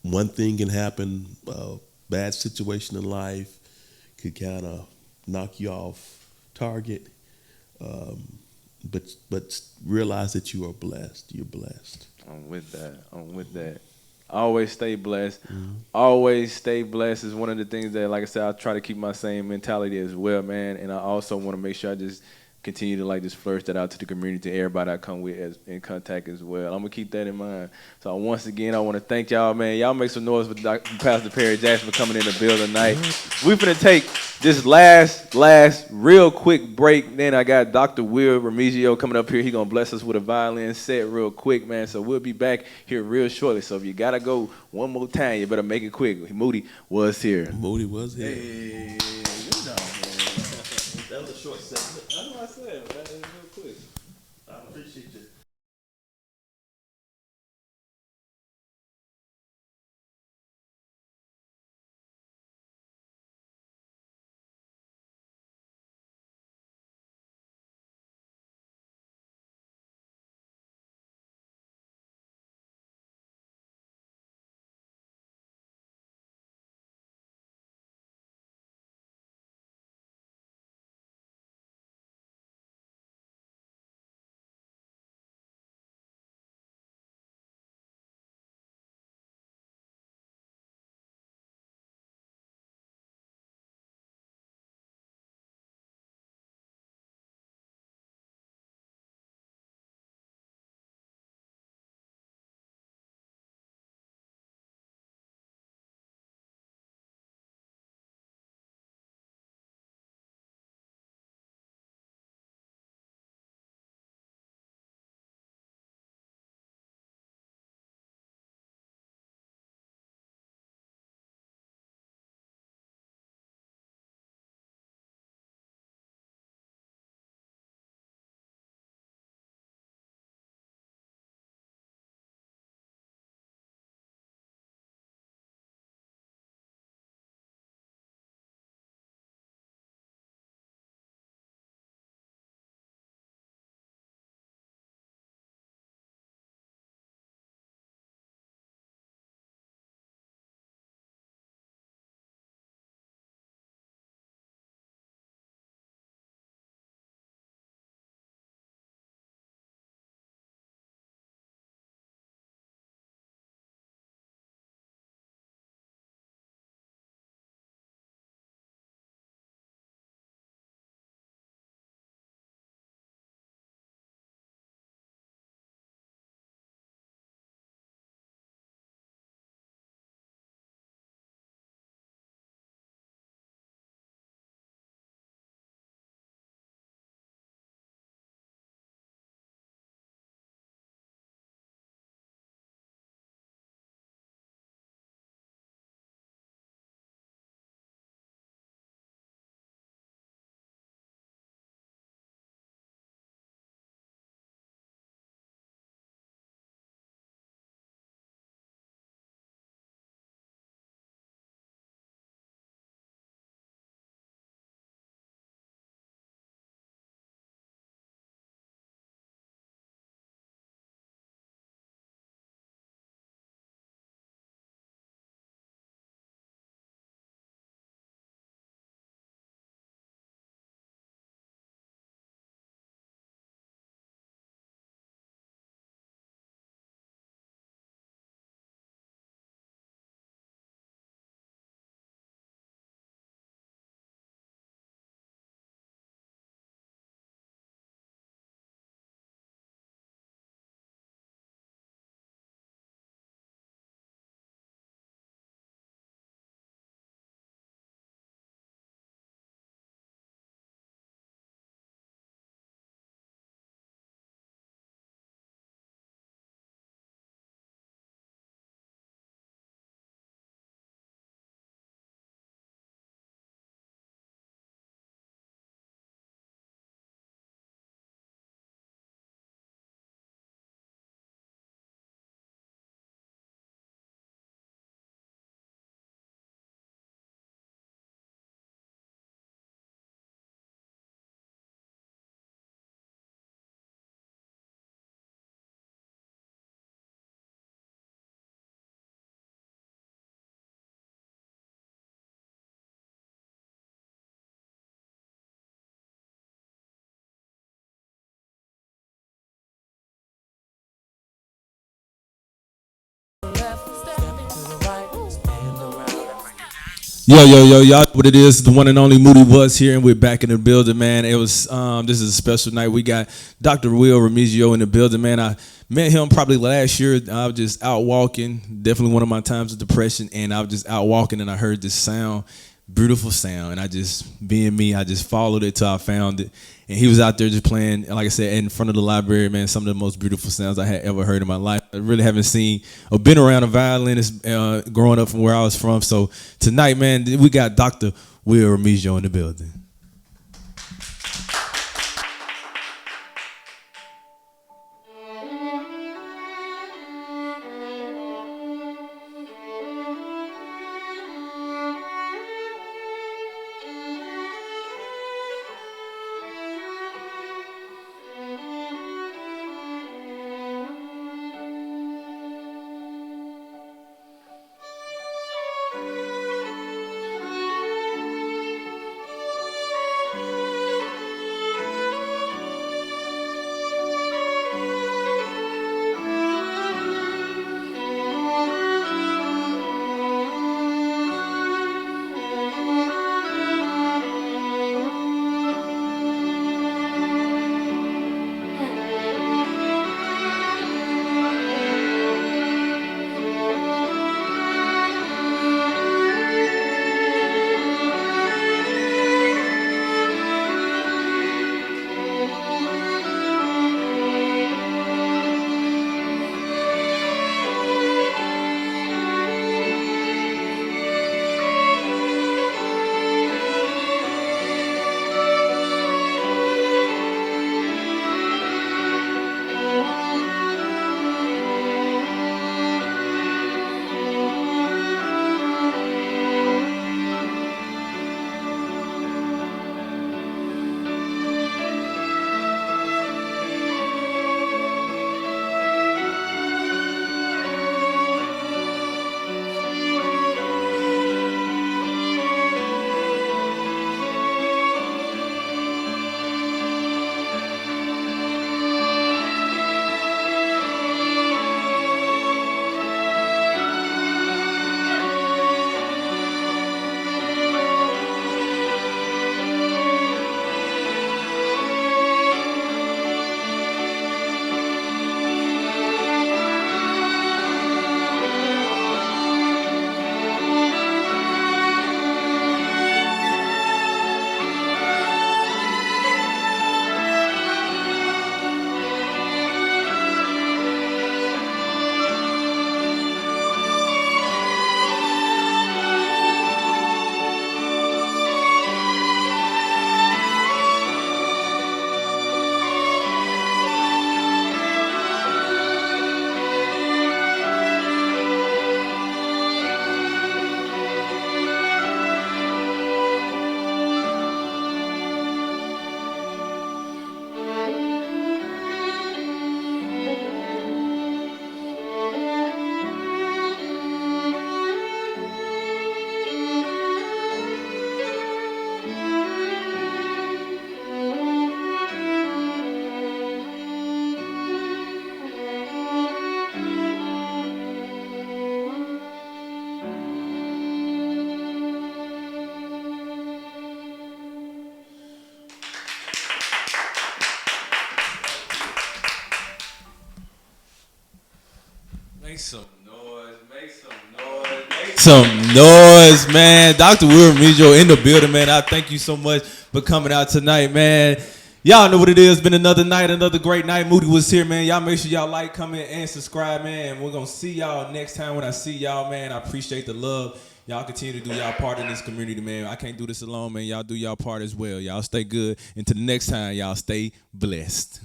one thing can happen, a bad situation in life could kind of knock you off target. But realize that you are blessed. You're blessed. I'm with that. Always stay blessed. Always stay blessed is one of the things that, like I said, I try to keep my same mentality as well, man. And I also want to make sure I just continue to just flourish that out to the community, to everybody I come with in contact as well. I'm gonna keep that in mind. So once again, I want to thank y'all, man. Y'all make some noise for Pastor Perry Jackson for coming in the building tonight. We finna take this last real quick break. Then I got Dr. Wil Remigio coming up here. He gonna bless us with a violin set real quick, man. So we'll be back here real shortly. So if you gotta go one more time, you better make it quick. Moody Wuz Here. Moody Wuz Here. Hey, good job, man. That was a short segment. That's what I said. That was real quick. I appreciate you. Yo, y'all know what it is. The one and only Moody Wuz here, and we're back in the building, man. It was this is a special night. We got Dr. Wil Remigio in the building, man. I met him probably last year. I was just out walking, definitely one of my times of depression, and I was just out walking, and I heard this sound, beautiful sound, and I just, being me, I just followed it till I found it. And he was out there just playing, like I said, in front of the library, man, some of the most beautiful sounds I had ever heard in my life. I really haven't seen or been around a violinist growing up from where I was from. So tonight, man, we got Dr. Wil Remigio in the building. Make some noise, make some noise, make some noise, man. Dr. Wil Remigio in the building, man. I thank you so much for coming out tonight, man. Y'all know what it is. Been another night, another great night. Moody Wuz here, man. Y'all make sure y'all like, comment, and subscribe, man. And we're going to see y'all next time when I see y'all, man. I appreciate the love. Y'all continue to do y'all part in this community, man. I can't do this alone, man. Y'all do y'all part as well. Y'all stay good. Until the next time, y'all stay blessed.